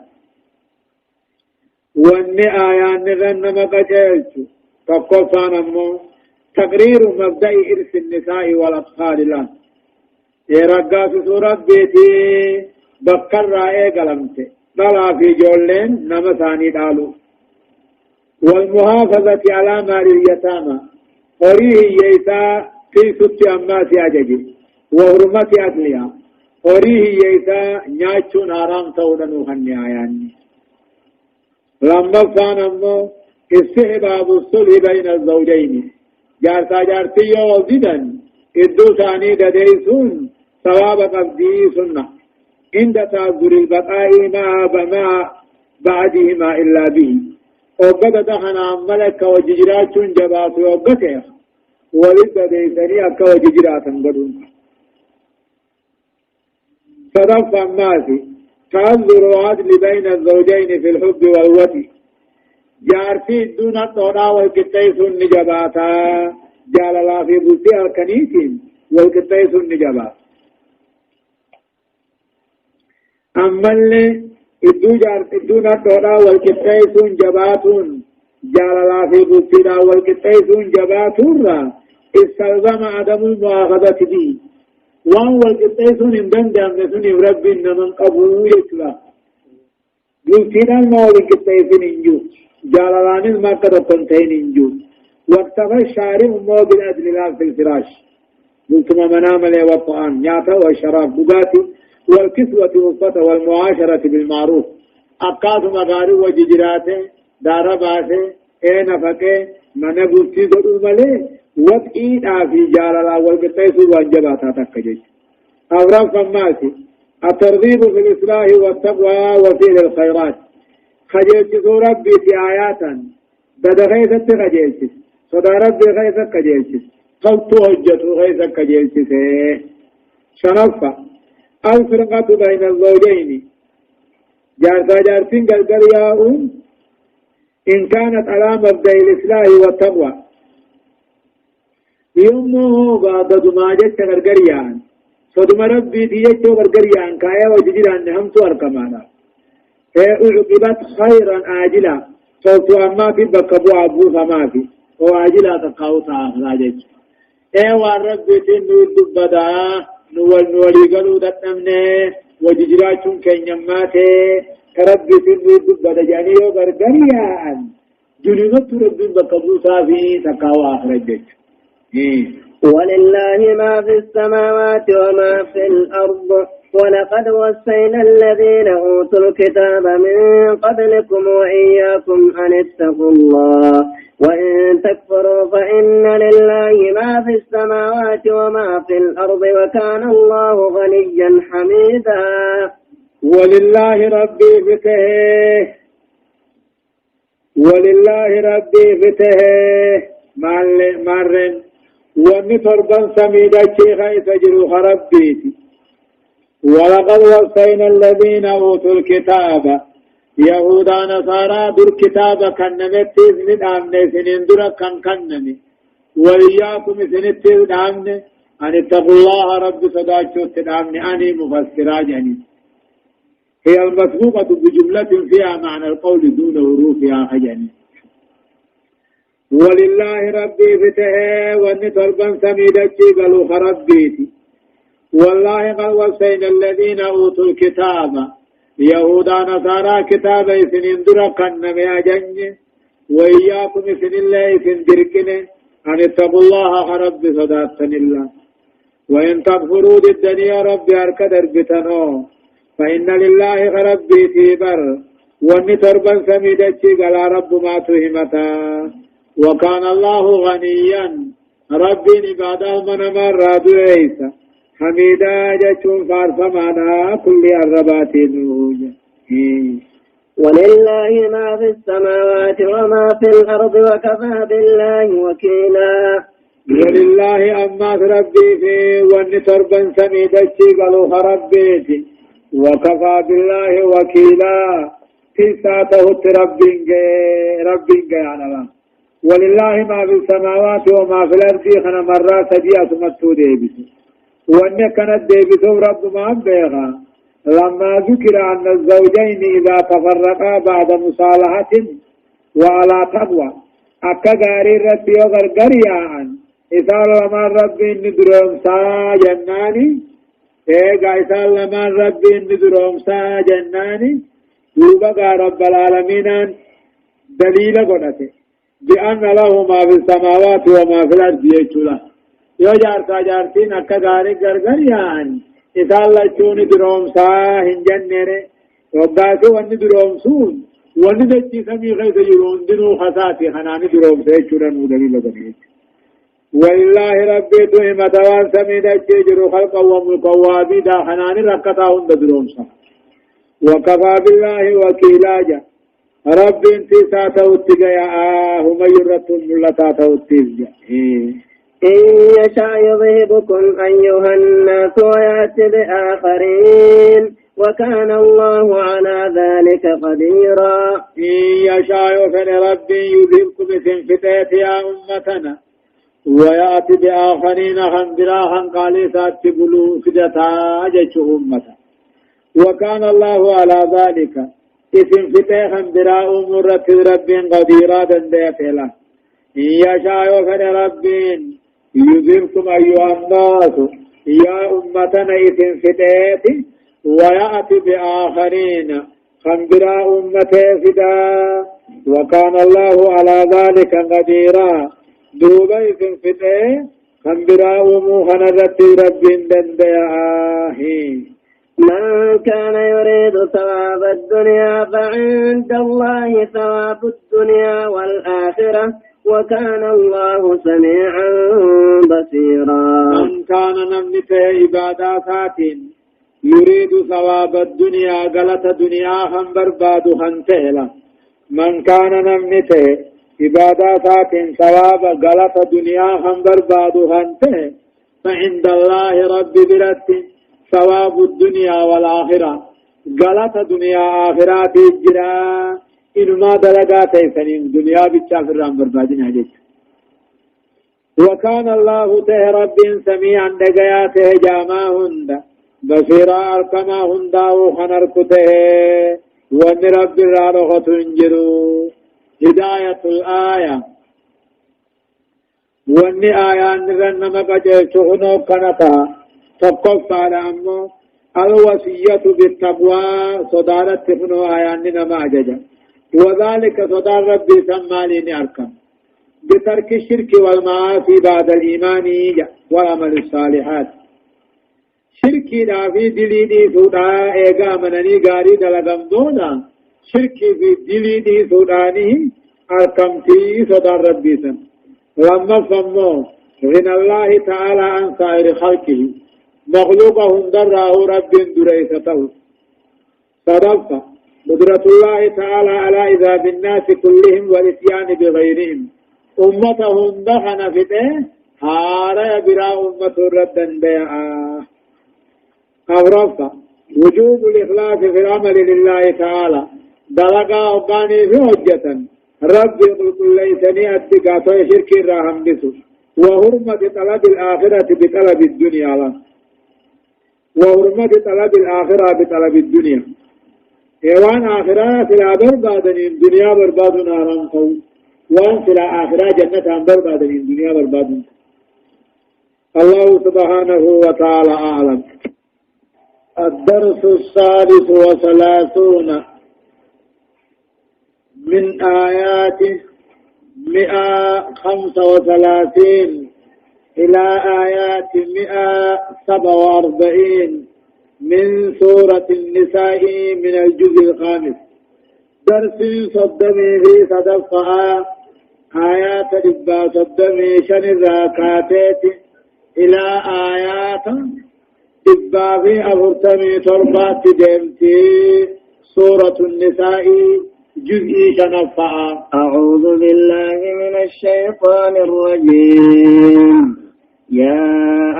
وأن آيان نغن مقجلت فقفان أمو تقرير مبدأ إرث النساء والأطفال له يرقى في سورة بيتي بكر رائع قلمت بلا في جولين نمساني دالو والمحافظة على مال اليتامى قريه ييتا في ست أمات أججي وحرمة أكلها قريه ييتا نياتشون آرام تودنو خني آياني. لما كان أمو استحباب الصلح بين الزوجين جارتي وزدن إدو ثاني دديسون ثواب قبدي سنة عند تعذر البقاء ما بعدهما إلا به وقد دخنا ملك وججرات جبات وقته ولد ديسني أكا وججرات بدون صرف الناس تعذر العدل بين الزوجين في الحب والوطي جارتي دون الطوڑا والكتايسون نجباتا جال الله في بلتها الكنيسين والكتايسون نجبات أما اللي دون الطوڑا والكتايسون جباتون جال الله في بلتها والكتايسون جباتون را استلزم عدم المؤاخذة به وان والكتايسون اندن دامنسون رب إنمن قبول يتلا بلتنا المولي كتايسون انجو جالالان المكة كنتين انجو واكتفى الشارع مو بالعدل لا في الفراش قلتم منام لي والطعام نياتا والشراب بقاتي والكسوة والفتى والمعاشرة بالمعروف أبقات مغارب وججراته دارباته نفقه من بلتي ذو ملي وطئين في جالالا والقطيس والجباتا تكجج أورام فماسي الترغيب في الإصلاح والتقوى وفعل الخيرات خجلت ربي في آياتا بدا غيثت خجلت صدى ربي غيثت خجلت قلت هجت غيثت خجلت شرفة الفرقة بين الزوجين جارتين قلقرياء إن كانت على مبدأ الإصلاح والتقوى يومه بعد دماجة قلقريان صدم ربي ديجت قلقريان كايا وججران نهمت أركمانا أعقبت خيرا آجلا صوت أما في بكبو أبو فما في وآجلا تقاوتا أخراجك والرب تنور دبدا نولي قلو دتنمني وججراتون كن يماتي كرب تنور دبدا جانيو غرغريان جنوبت رب بكبو صافي تقاو أخراجك ولله ما في السماوات وما في الأرض ولقد وصينا الذين أوتوا الكتاب من قبلكم وإياكم أن اتقوا الله وإن تكفروا فإن لله ما في السماوات وما في الأرض وكان الله غنيا حميدا. ولله ربي فته مارن ونطربا سميدا شيخا يتجروا خربيتي ولقد وصينا الذين أوتوا الكتاب يهودا نصارى در كتاب كنمت سنين آمن سنين در كنمي وإياكم سنين آمن أن اتقوا الله رب صداقه تدامن أني مفسرا جنين هي المسبوقة بجملة فيها معنى القول دون حروفها خجنين ولله ربي فتح ونطربا سميدا قالوا خربيتي والله قد وصينا الذين أوتوا الكتاب يهودا نصارى كتاب سنين درقا نمي أجنج وإياكم سن الله سن دركن أن اتقوا الله رب صداتن الله وإن تكفروا الدنيا رب أركد أربتنو فإن لله ربي في بر وأن تربا سميدتي قال رب ما تهمتا وكان الله غنيا ربي عباده من مرة دويسا حميدا جتون فارفمانا كل الربات نوجا ولله ما في السماوات وما في الأرض وكفى بالله وكيلا ولله أما ربي في وأن تربا سميدتي قالوا ربي وكفى بالله وكيلا تساته ربي على الله ولله ما في السماوات وما في الأرض خنا مرات سجيات متو ديبس وأن كانت ديبس رب ما بيغا لما ذكر أن الزوجين إذا تفرقا بعد مصالحة وعلى تقوى أكا غاري ربي وغرغريا عن إذا لما ربي ندروم سا جناني إذا لما ربي ندروم سا جناني يبقى رب العالمين دليل قدته بأن له ما في السماوات وما في الأرض يجوله يجار تجارتين أكا غاري غرغريان إذا الله توني دروم ساهن جنره وقاسي واني دروم سون واني دجي سمي غيث يرون دنو خساتي خناني دروم سيجورن ودليل قدته والله ربي تهمة وان سمي دجي جرو خلقا وملقا وابدا خناني ركتا هند دروم ساه وكفى بالله وكيلا جا رب انتي ساته اتقيا هم يرتم ملتاته اتقيا إن يشاء يذهبكم أيها الناس ويأتي بآخرين وكان الله على ذلك قديرا إن يشاء يفن ربي يذهبكم سنفتات يا أمتنا ويأتي بآخرين خندرا خنقاليسات بلو سجتا جيش أمتا وكان الله على ذلك اسم فتح خندرا أمرت رب قديرا دنديت له إن يشاء يفن ربي يذهبكم أيها الناس يا أمتنا اسم فتح ويأتي بآخرين خندرا أمتي فدا وكان الله على ذلك قديرا دوبا اسم فتح خندرا أمو خنرت رب دنديت من كان يريد ثواب الدنيا فعند الله ثواب الدنيا والآخرة وكان الله سميعا بصيرا من كان نمت عبادات يريد ثواب الدنيا غلط دنيا هم برباد خنتهلا من كان نمت عبادات ثواب غلط دنيا هم برباد خنته فعند الله رب برت ثواب الدنيا والآخرة غلط دنيا آخرات الجرا إنما درجات سنين دنيا بالشافر رام بربادين هجت وكان الله ته رب سميعا دقياته جاماهند بصيرا أركماهند وخنركته وان رب الرارخة تنجرو هداية الآية وان آيان رنما قجيشهنو كنتا تقف على أمه الوصية بالتقوى صدارت تفنو آيان نما عججا وذلك صدار ربي سمالين أركم بترك الشرك والمعاصي بعد الإيمان وعمل الصالحات شركي في دليدي سودا إيغا منني غاري دلغم دونا شركي في دليدي سوداني أركم في صدار ربي سم لما فمو غنى الله تعالى عن سائر خلقه مخلوقهم دراه رب دريسته صدفة قدرة الله تعالى على إذا بالناس كلهم والإتيان بغيرهم أمتهم دخن فته هارا برا أمة ردا بيعا أغرفة وجوب الإخلاص في العمل لله تعالى دلقا أباني في حجة رب يقول ليس نيأتك شرك الرحم بسو وهرمة طلب الآخرة بطلب الدنيا له وهرمة طلب الآخرة بطلب الدنيا وان آخرة سلا بربادنين دنيا بربادنا رمقو وان سلا آخرة جنة بربادنين دنيا بربادن الله سبحانه وتعالى أعلم الدرس السادس وثلاثون من آيات 135 إلى آيات 147 من سورة النساء من الجزء الخامس. درس صدمي في صدفها آيات ربا صدمي شن الراكاتات إلى آيات ربا في أفرتمي تربات دمتي سورة النساء جزء شنفها. أعوذ بالله من الشيطان الرجيم. يا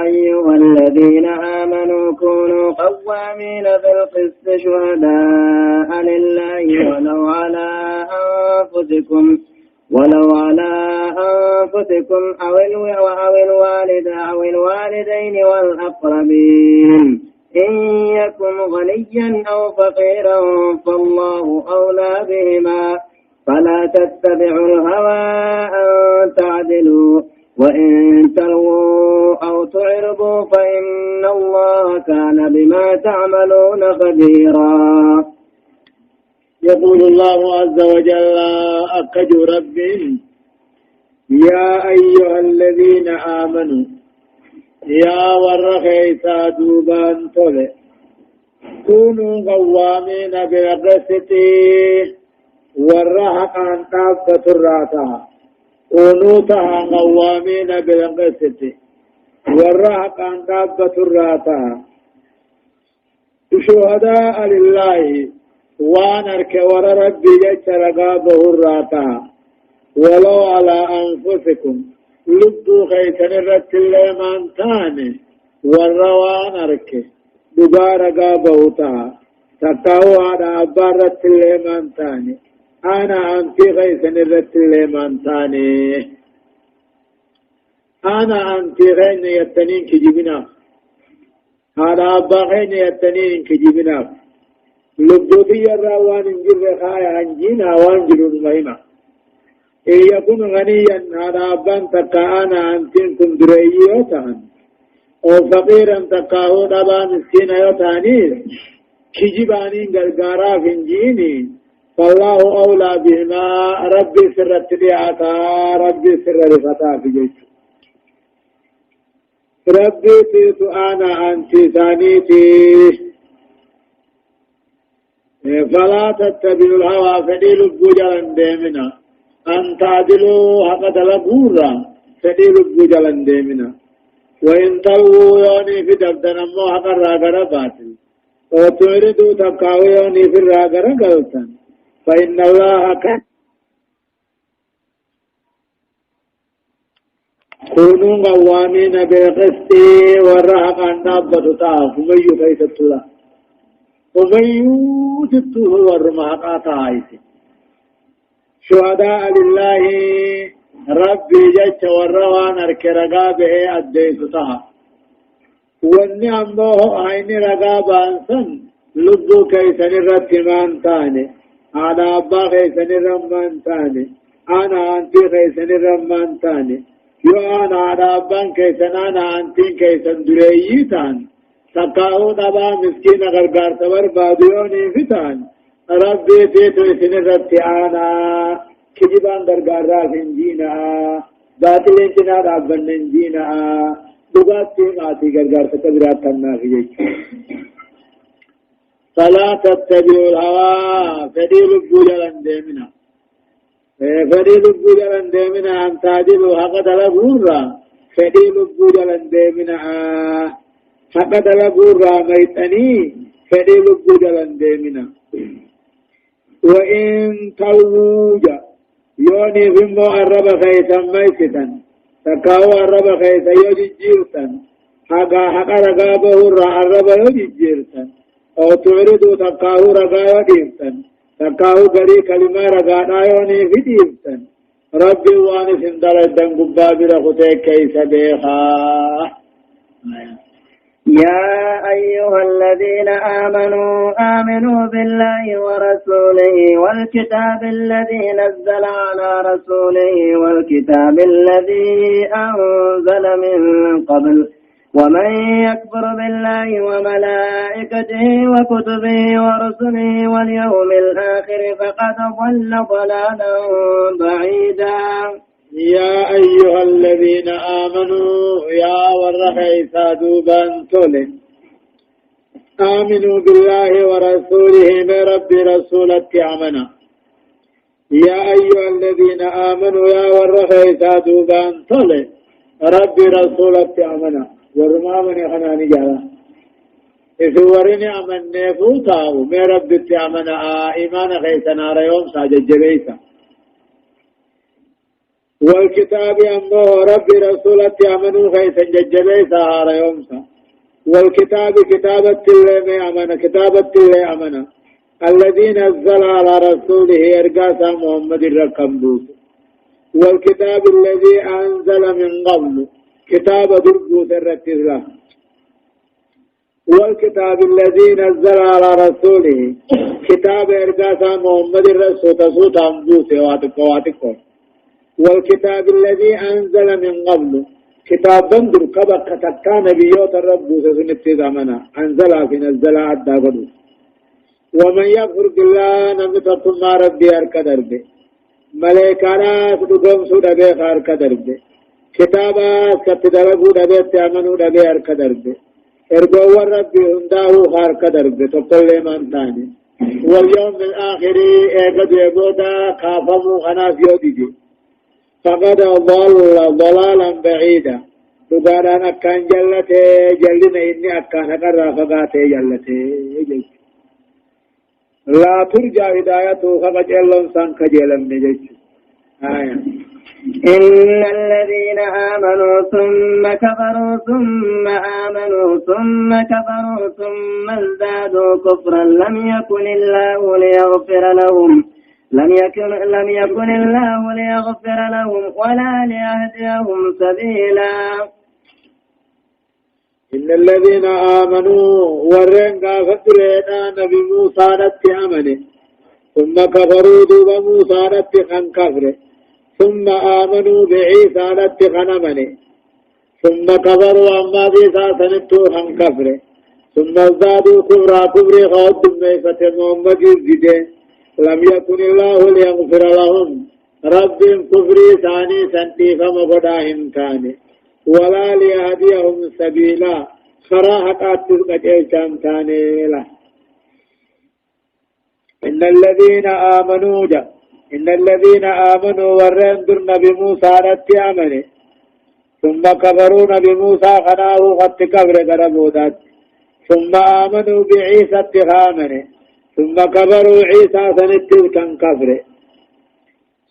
أيها الذين آمنوا كونوا قوامين بالقسط شهداء لله ولو على أنفسكم أو الوالدين والأقربين إن يكن غنيا أو فقيرا فالله أولى بهما فلا تتبعوا الهوى أن تعدلوا وإن تلووا أو تعرضوا فإن الله كان بما تعملون خبيرا. يقول الله عز وجل أكج ربي يا أيها الذين آمنوا يا ورخيسا دوبان طلع كونوا قوامين بالقسط والرحق عن طابة الراتها ونوتها قوامين بالقسط والرحق عن طابة الراتها شهداء لله وانرك ور ربي يترقابه الراتها ولو على أنفسكم لبو خيسن الرت الليمان تاني والروان أركي دبارقا بوتا تقاو على أبار رت الليمان تاني أنا أنتي خيسن الرت الليمان تاني أنا أنتي خين يتنين كجبنا هذا أبا خين يتنين كجبنا لبو في الروان انجر خايا انجينا وانجلون مهمة إن يكون غنيا على أبان تكاانا أنتم دريوتان أو فقيرا تكاهون أبان مسكين يوتانين كجبانين غرغارا فنجيني فالله أولى بهما ربي سر التبعاتا ربي سر رفتا في جيش ربي تيتو أنا أنتي ثانيتي فلا تتبعوا الهوى فديلوا بوجلا ديمنا أن تعدلوا حق دلقورا فديلوا بوجلا ديمنا وإن تلووا يوني في دبدنا مو حق الراقر باطل وتعرضوا تقاو يوني في الراقر قلتا فإن الله كان كونوا قوامين بالقسط والرحق عن نابة طاف ومن يفيس الطلاق ومن يوتته والرمحقات عايسي شهداء لله ربي جج والروان اركرقا به الديس طه واني امه عين رقا بانسن لبو كيسن الرتمان تاني انا ابا كيسن الرمان تاني انا انتي كيسن الرمان تاني يو انا ابان كيسن انا انتي كيسن دريي تاني تقاو دبا مسكين غرغار تبر باديوني فتان ربي تيتو سنرت آنا كجبان درغار راكن جينا باطلين جنا رابنن جينا دغاتي ماتي غرغار تبرات تنا فيك فلا تتبعوا الهوى فديل بوجلن ديمنا فديل بوجلن ديمنا أن تعدلوا حق دلغورا فديل بوجلن ديمنا حقد لقور راميتني فدي لقو جلن ديمنا وإن توجا يوني فمو الرب خيسا ميستا تكاو الرب خيسا يوجي جيرتا حقا رقابه الرب يوجي جيرتا أو تعرضوا تكاو رقا ديرتا تكاو قري كلمة رقانا يوني في ديرتا ربي واني سندر الدن قبابي رخوتي كيسا بيخا. يا أيها الذين آمنوا بالله ورسوله والكتاب الذي نزل على رسوله والكتاب الذي أنزل من قبل ومن يكفر بالله وملائكته وكتبه ورسله واليوم الآخر فقد ضل ضلالا بعيدا. يا أيها الذين آمنوا يا ورخيسا دوبان تولي آمنوا بالله ورسوله من رب رسولك عمنا. يا أيها الذين آمنوا يا ورخيسا دوبان تولي رب رسولك عمنا ورما من خناني جالا إذ ورني أمن نفوتاو من رب تعمنا إيمان خيسنا ريوم ساجد جبيسا والكتاب أمه رب رسولك عمنوا خيسا جبيسا ريوم سا والكتاب كتابة الله أمنا كتابة الله أمنا الذي نزل على رسوله إرقاسا محمد الرقم والكتاب الذي أنزل من قبل كتاب درقوس الرتزة والكتاب الذي نزل على رسوله كتاب إرقاسا محمد الرسول تسوط أنبوس واتقواتكم والكتاب الذي أنزل من قبل كتاب بندر قبق كتكا نبيوت الرب سنت زمنا أنزلها في نزلها عدا قدو ومن يغفر بالله نمتكم ما ربي أركدر به ملائكانا سدوم سودا به أركدر به كتابا كتدربو دبه تعملوا دبه أركدر به ارجو ربي هنداه أركدر به تقول من ثاني واليوم الآخر اجد يبودا كافمو خناف يودي فقد ضل ضلالا بعيدا تقال أكان جلته جلنا إني أكان قرى فقاته جلته لا ترجع هدايته فقد جلن سانك جلن نجج آية إن الذين آمنوا ثم كفروا ثم آمنوا ثم كفروا ثم ازدادوا كفرا لم يكن الله ليغفر لهم ولا ليهديهم سبيلا. إن الذين آمنوا ورنقا فترينا نبي موسى نتي أمنه ثم كفروا دوب موسى نتي خن كفره ثم آمنوا بعيسى نتي خن أمنه ثم كفروا أما بيسى سنتو خن كفره ثم ازدادوا كفرا كفر خود ميفة محمد الزده لم يكن الله ليغفر لهم رب كفري ثاني سنتي فمقداهم كان ولا ليهديهم سبيلا خراحة أتسقى ثاني إن الذين آمنوا ورندر نبي موسى رتي أمني ثم كفروا نبي موسى خناه خط كبر قربودات ثم آمنوا بعيسى اتخامني ثم كفروا عيسى سنتل كان كفر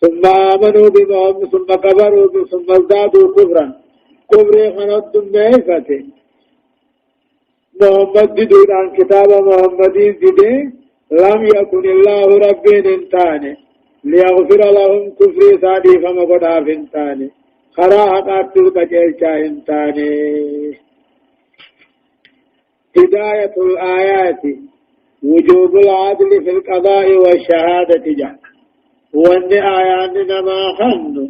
ثم آمنوا بمحمد ثم كفروا ثم ازدادوا كفرا كفر خنط ميفته محمد دون عن كتاب محمد دي لم يكن الله ربي انتاني ليغفر لهم كفر سادي فما قدا فانتاني خراها قاتل بجيشا انتاني. هداية الآيات وجوب العدل في القضاء والشهادة جاء وان آياتنا ما خنوا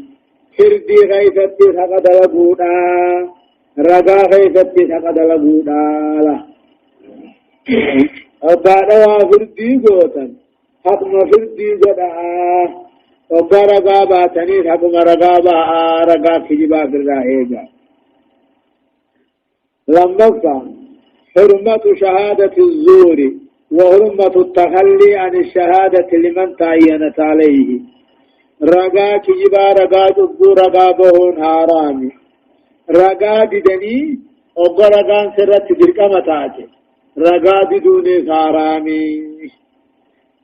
فردي غيثتي سقد لبودا رقا غيثتي سقد لبودا لا وبعدها فردي قوتا حكم فردي قدا وقا رقا باتني حكم رقا رقا كجبا في الرائجة لما حرمة شهادة الزور وحرمة التخلي عن الشهادة لمن تعينت عليه رقا كجبا رقا جبو رقا بهون حرامي رقا ددني وقا رقا سرت درقا متاته رقا ددون حرامي.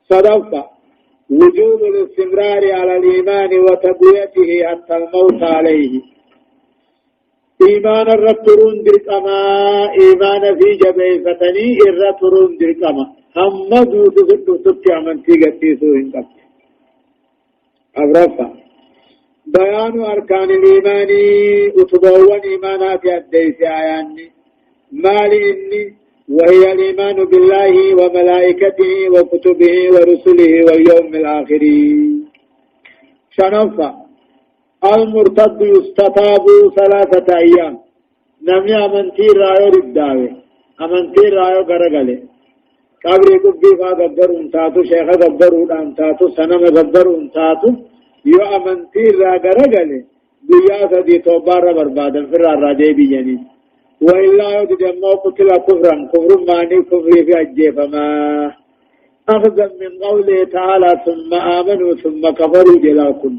صدفة وجوب الاستمرار على الإيمان وتقويته حتى الموت عليه إيمان الرترون درقما إيمان في جبيفتني الرترون درقما حمدو تسدو تبتع من تيغتيسو هنقب أبرفا بيان أركان الإيمان أتبوان إيمانات الديس آياني مالي إني وهي الإيمان بالله وملائكته وكتبه ورسله واليوم الآخر. شنفا المرتد يستتاب 3 أيام نمي أمنتي رايو رداوي أمنتي رايو غرغلي قبري قبي فا غبر انتاتو شيخ غبر انتاتو سنم غبر انتاتو يو أمنتي را غرغلي بيا سدي توبار بربادا فرار راجي بيجاني وإلا يوجد أمو قتل كفرا كفر ماني كفر في أجيب ما أخذا من قوله تعالى ثم آمنوا ثم كفروا جلاكم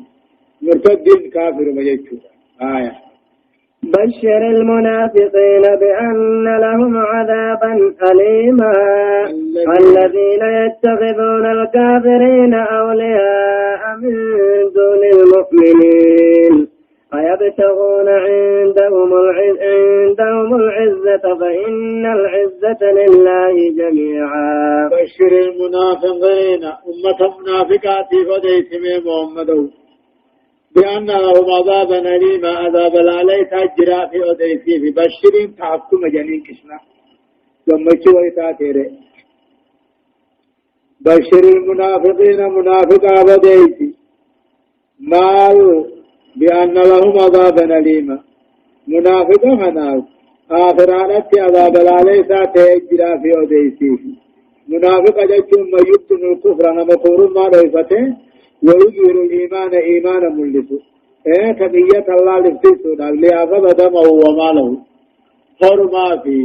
مرتدين كافر مجيشون آية بشر المنافقين بأن لهم عذابا أليما الذين يتخذون الكافرين أولياء من دون المؤمنين أيبتغون عندهم العزة فإن العزة لله جميعا بشر المنافقين أمة منافقات فديت من محمد بأن لهم عذابا أليما عذاب العلي تجرى في أديسي في بشر تحكم جنين كشنا ثم شوي تاتيري بشر المنافقين منافقا فديت مال بأن لهم عذابا أليما منافقا مناف آخرانت عذاب العلي تجرى في أديسي منافقا جتم ما يبتن الكفر نمكور ما ريفته ويظهر الإيمان إيمانا ملسو كمية الله لفتسو لأخذ دمه وماله حرما في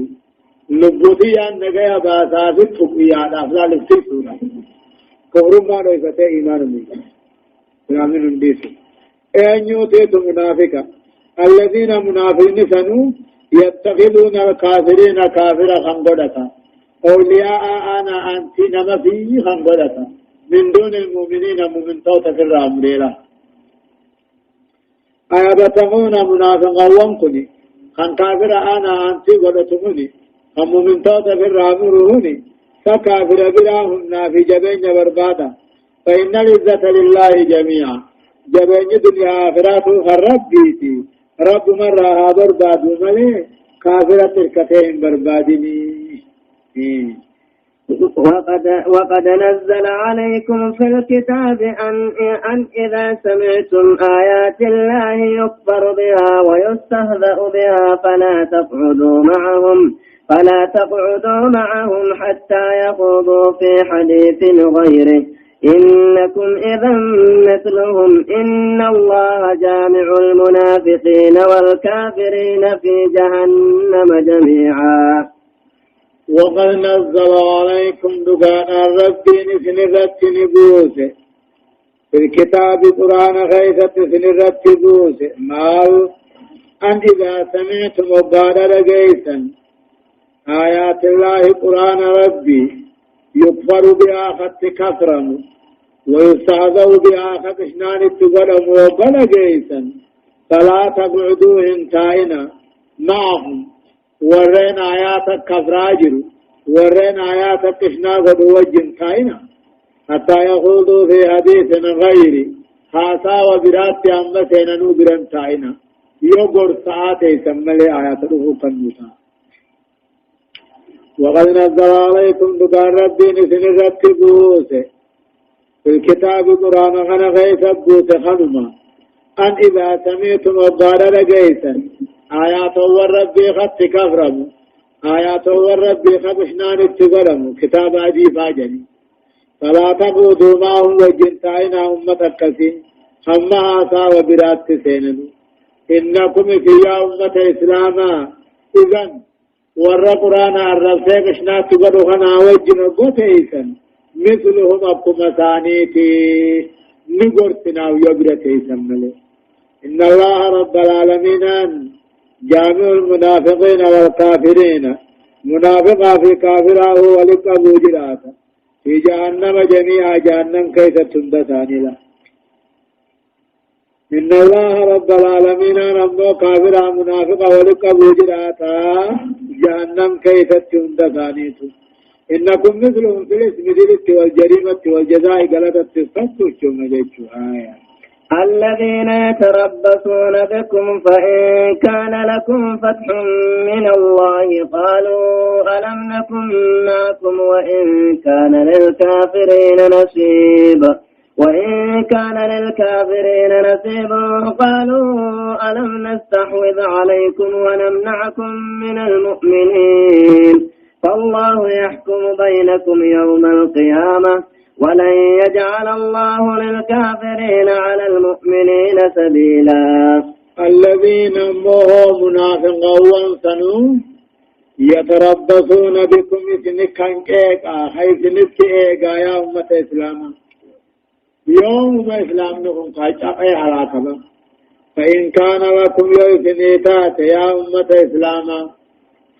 لبوتي أن نجايا بأساس التقوية أفضل لفتسو كفر ما ريفته إيمانا ملسو رامن انديسو أن يوتيت منافقا الذين منافقين سنو يتخذون الكافرين كافرا خنقودتا أولياء أنا أنت نما فيه خنقودتا من دون المؤمنين مؤمن توت في الرامريلا أيبتغون منافقا وانكني خان كافر أنا أنت ودتمني هم مؤمن توت في الرامروني فكافر براهن في جبين بربادا فإن العزة لله جميعا جبين دنيا آخرات خرب بيتي رب مرة برباد ملي كافرة تركتين بربادني وقد نزل عليكم في الكتاب أن إذا سمعتم آيات الله يكفر بها ويستهزأ بها فلا تقعدوا معهم حتى يخوضوا في حديث غيره إنكم إذا مثلهم إن الله جامع المنافقين والكافرين في جهنم جميعا وقد نزل عليكم دكانا ربي نسنرت نبوسه في الكتاب قرآن خيثة سنرت بوسه مال أن إذا سمعتم وقال لقيتا آيات الله قرآن ربي يكفر بها خط كفرم ويستعذوا بها خط اشنان التقلم وقال لقيتا فلا تقعدوا انتائنا معهم ورين آياتك كفراجر ورين آياتك كشنا قد وجن كائنا حتى يخوضوا في حديث غير خاصا وبرات أمسين نوبرا كائنا يقر ساعتي سملي آياتك كنوتا وقد نزل عليكم دكان ربي نسن رتبوس في الكتاب قرآن خنا غيث بوس خنما أن إذا سمعتم وقال لقيتا آيات الرب خط كفرم آيات الرب خبشنان اتقرم كتاب عجيب آجني فلا تقودوا معهم وجنتائنا أمة كثير همها سا وبرات سينن إنكم في يا أمة إسلاما إذن ور قرآن الرب سيكشنا تقروا خنا وجن قتيسا مثلهم أبكم ثانيتي نقرتنا ويبرتيسا ملي إن الله رب العالمين جامع المنافقين والكافرين منافقا في كافرا هو لك أبو جراتا في جهنم جميعا جهنم كيف تندساني له إن الله رب العالمين نمو كافرا منافقا ولك أبو جراتا جهنم كيف تندساني إنكم مثلهم في الاسم دلت والجريمة والجزاء قلتت تفتوا شو آية الذين يتربصون بكم فإن كان لكم فتح من الله قالوا ألم نكن معكم وإن كان للكافرين نصيب وإن كان للكافرين نصيب قالوا ألم نستحوذ عليكم ونمنعكم من المؤمنين فالله يحكم بينكم يوم القيامة ولن يجعل الله للكافرين على المؤمنين سبيلا. الذين هم منافقون سنو يتربصون بكم إذنكا إيقا حيث نبكي إيقا يا أمة إسلام يوم إسلام نكم قاچا أي حلاكبا فإن كان لكم يوثنيتات يا أمة إسلام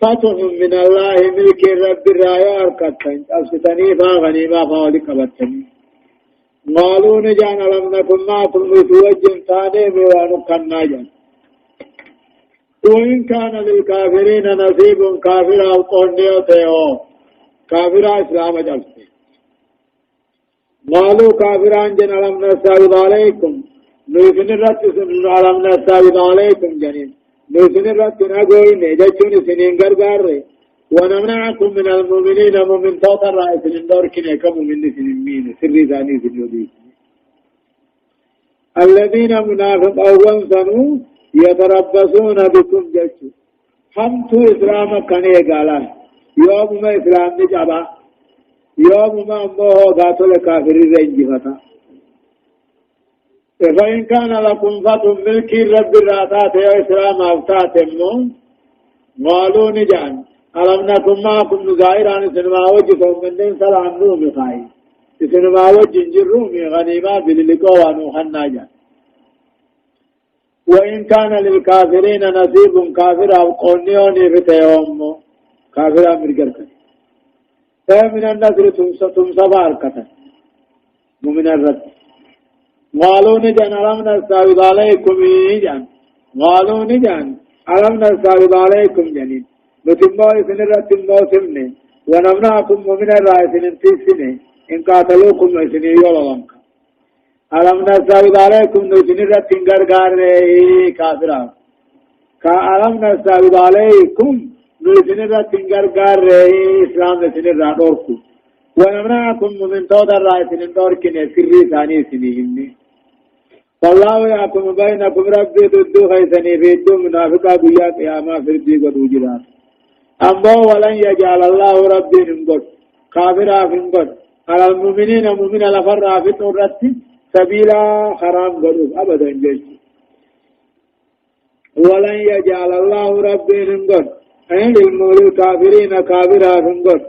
فتح من الله ملك رب الرايا أركتن أفستني فاغنيما فاولك بطني قالوا نجان لم نكن معكم متوجن ثاني بوانكا ناجان وإن كان للكافرين نصيب كافر أو قرنيوتيو كافر إسلام جلسي قالوا كافران جن لم نستعوذ عليكم نوفن الرد لم نستعوذ عليكم جنين نوفن الرد نقوي نجتون سنين غرغار ونمنعكم من المؤمنين ومن توت الرئيس لندور كنكم من سنين مين سر ثاني سنين الذين منافق أول سنو يتربصون بكم جيشو حمتو إسلام كنه قالا يوم ما إسلام نجابا يوم ما أمه قاتل كافر رنجفتا فإن كان لكم فتح ملك رب الراتات يا إسلام أفتات امون قالوا نجان ألم نكن معكم نزائران سنما وجفهم من دين سلام رومي خاي سنما وجن جرومي غنيمات بللقوا ونوحنا جان وإن كان للكافرين نصيب كافر أو قنيون فتيهم كافر أمريكا فمن النصر تمسى باركة ومن الرد قالوا نجان ألم نستعوذ عليكم إيجان قالوا نجان ألم نستعوذ عليكم جنين نتمو إذن الرد الموسمني ونمنعكم ومن الرئيسين انتسني إن قاتلوكم إذن يولوانك ألم نستعوذ عليكم نجنرة تنغرغار كافرا ألم نستعوذ عليكم نجنرة تنغرغار إسلام نجنرة دوركم ونمنعكم من تود الرئيس دوركين سري ثاني سنين فالله يحكم بينكم ربي ضد خيسني في الدم منافقا بيا قياما في الدين وجرات أما ولن يجعل الله ربي نمقر كافرا في نمقر على المؤمنين مؤمن لفرا في التورات سبيلا حرام قلوب أبدا جيش ولن يجعل الله ربي نمقر أين للكافرين كافرا نمقر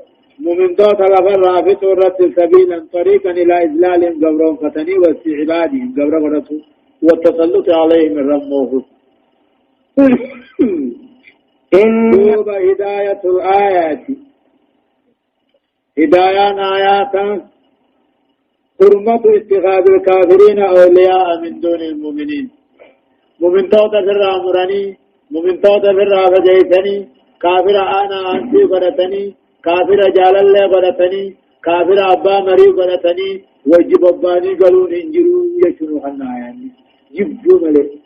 مؤمن دوت لفر رافت ورت سبيلا طريقا إلى إذلال قبرهم فتني واستعبادهم قبر ورته والتسلط عليهم الرموه دوب هداية الآيات هداية آيات حرمة اتخاذ الكافرين أولياء من دون المؤمنين مؤمن توتا في الرامراني مؤمن توتا في الرافجيتني كافر آنا أنسي قرتني كافر جال الله قرتني كافر أبا مري قرتني وجب أباني قلون انجرون يشنو حنا يعني جبجو ملك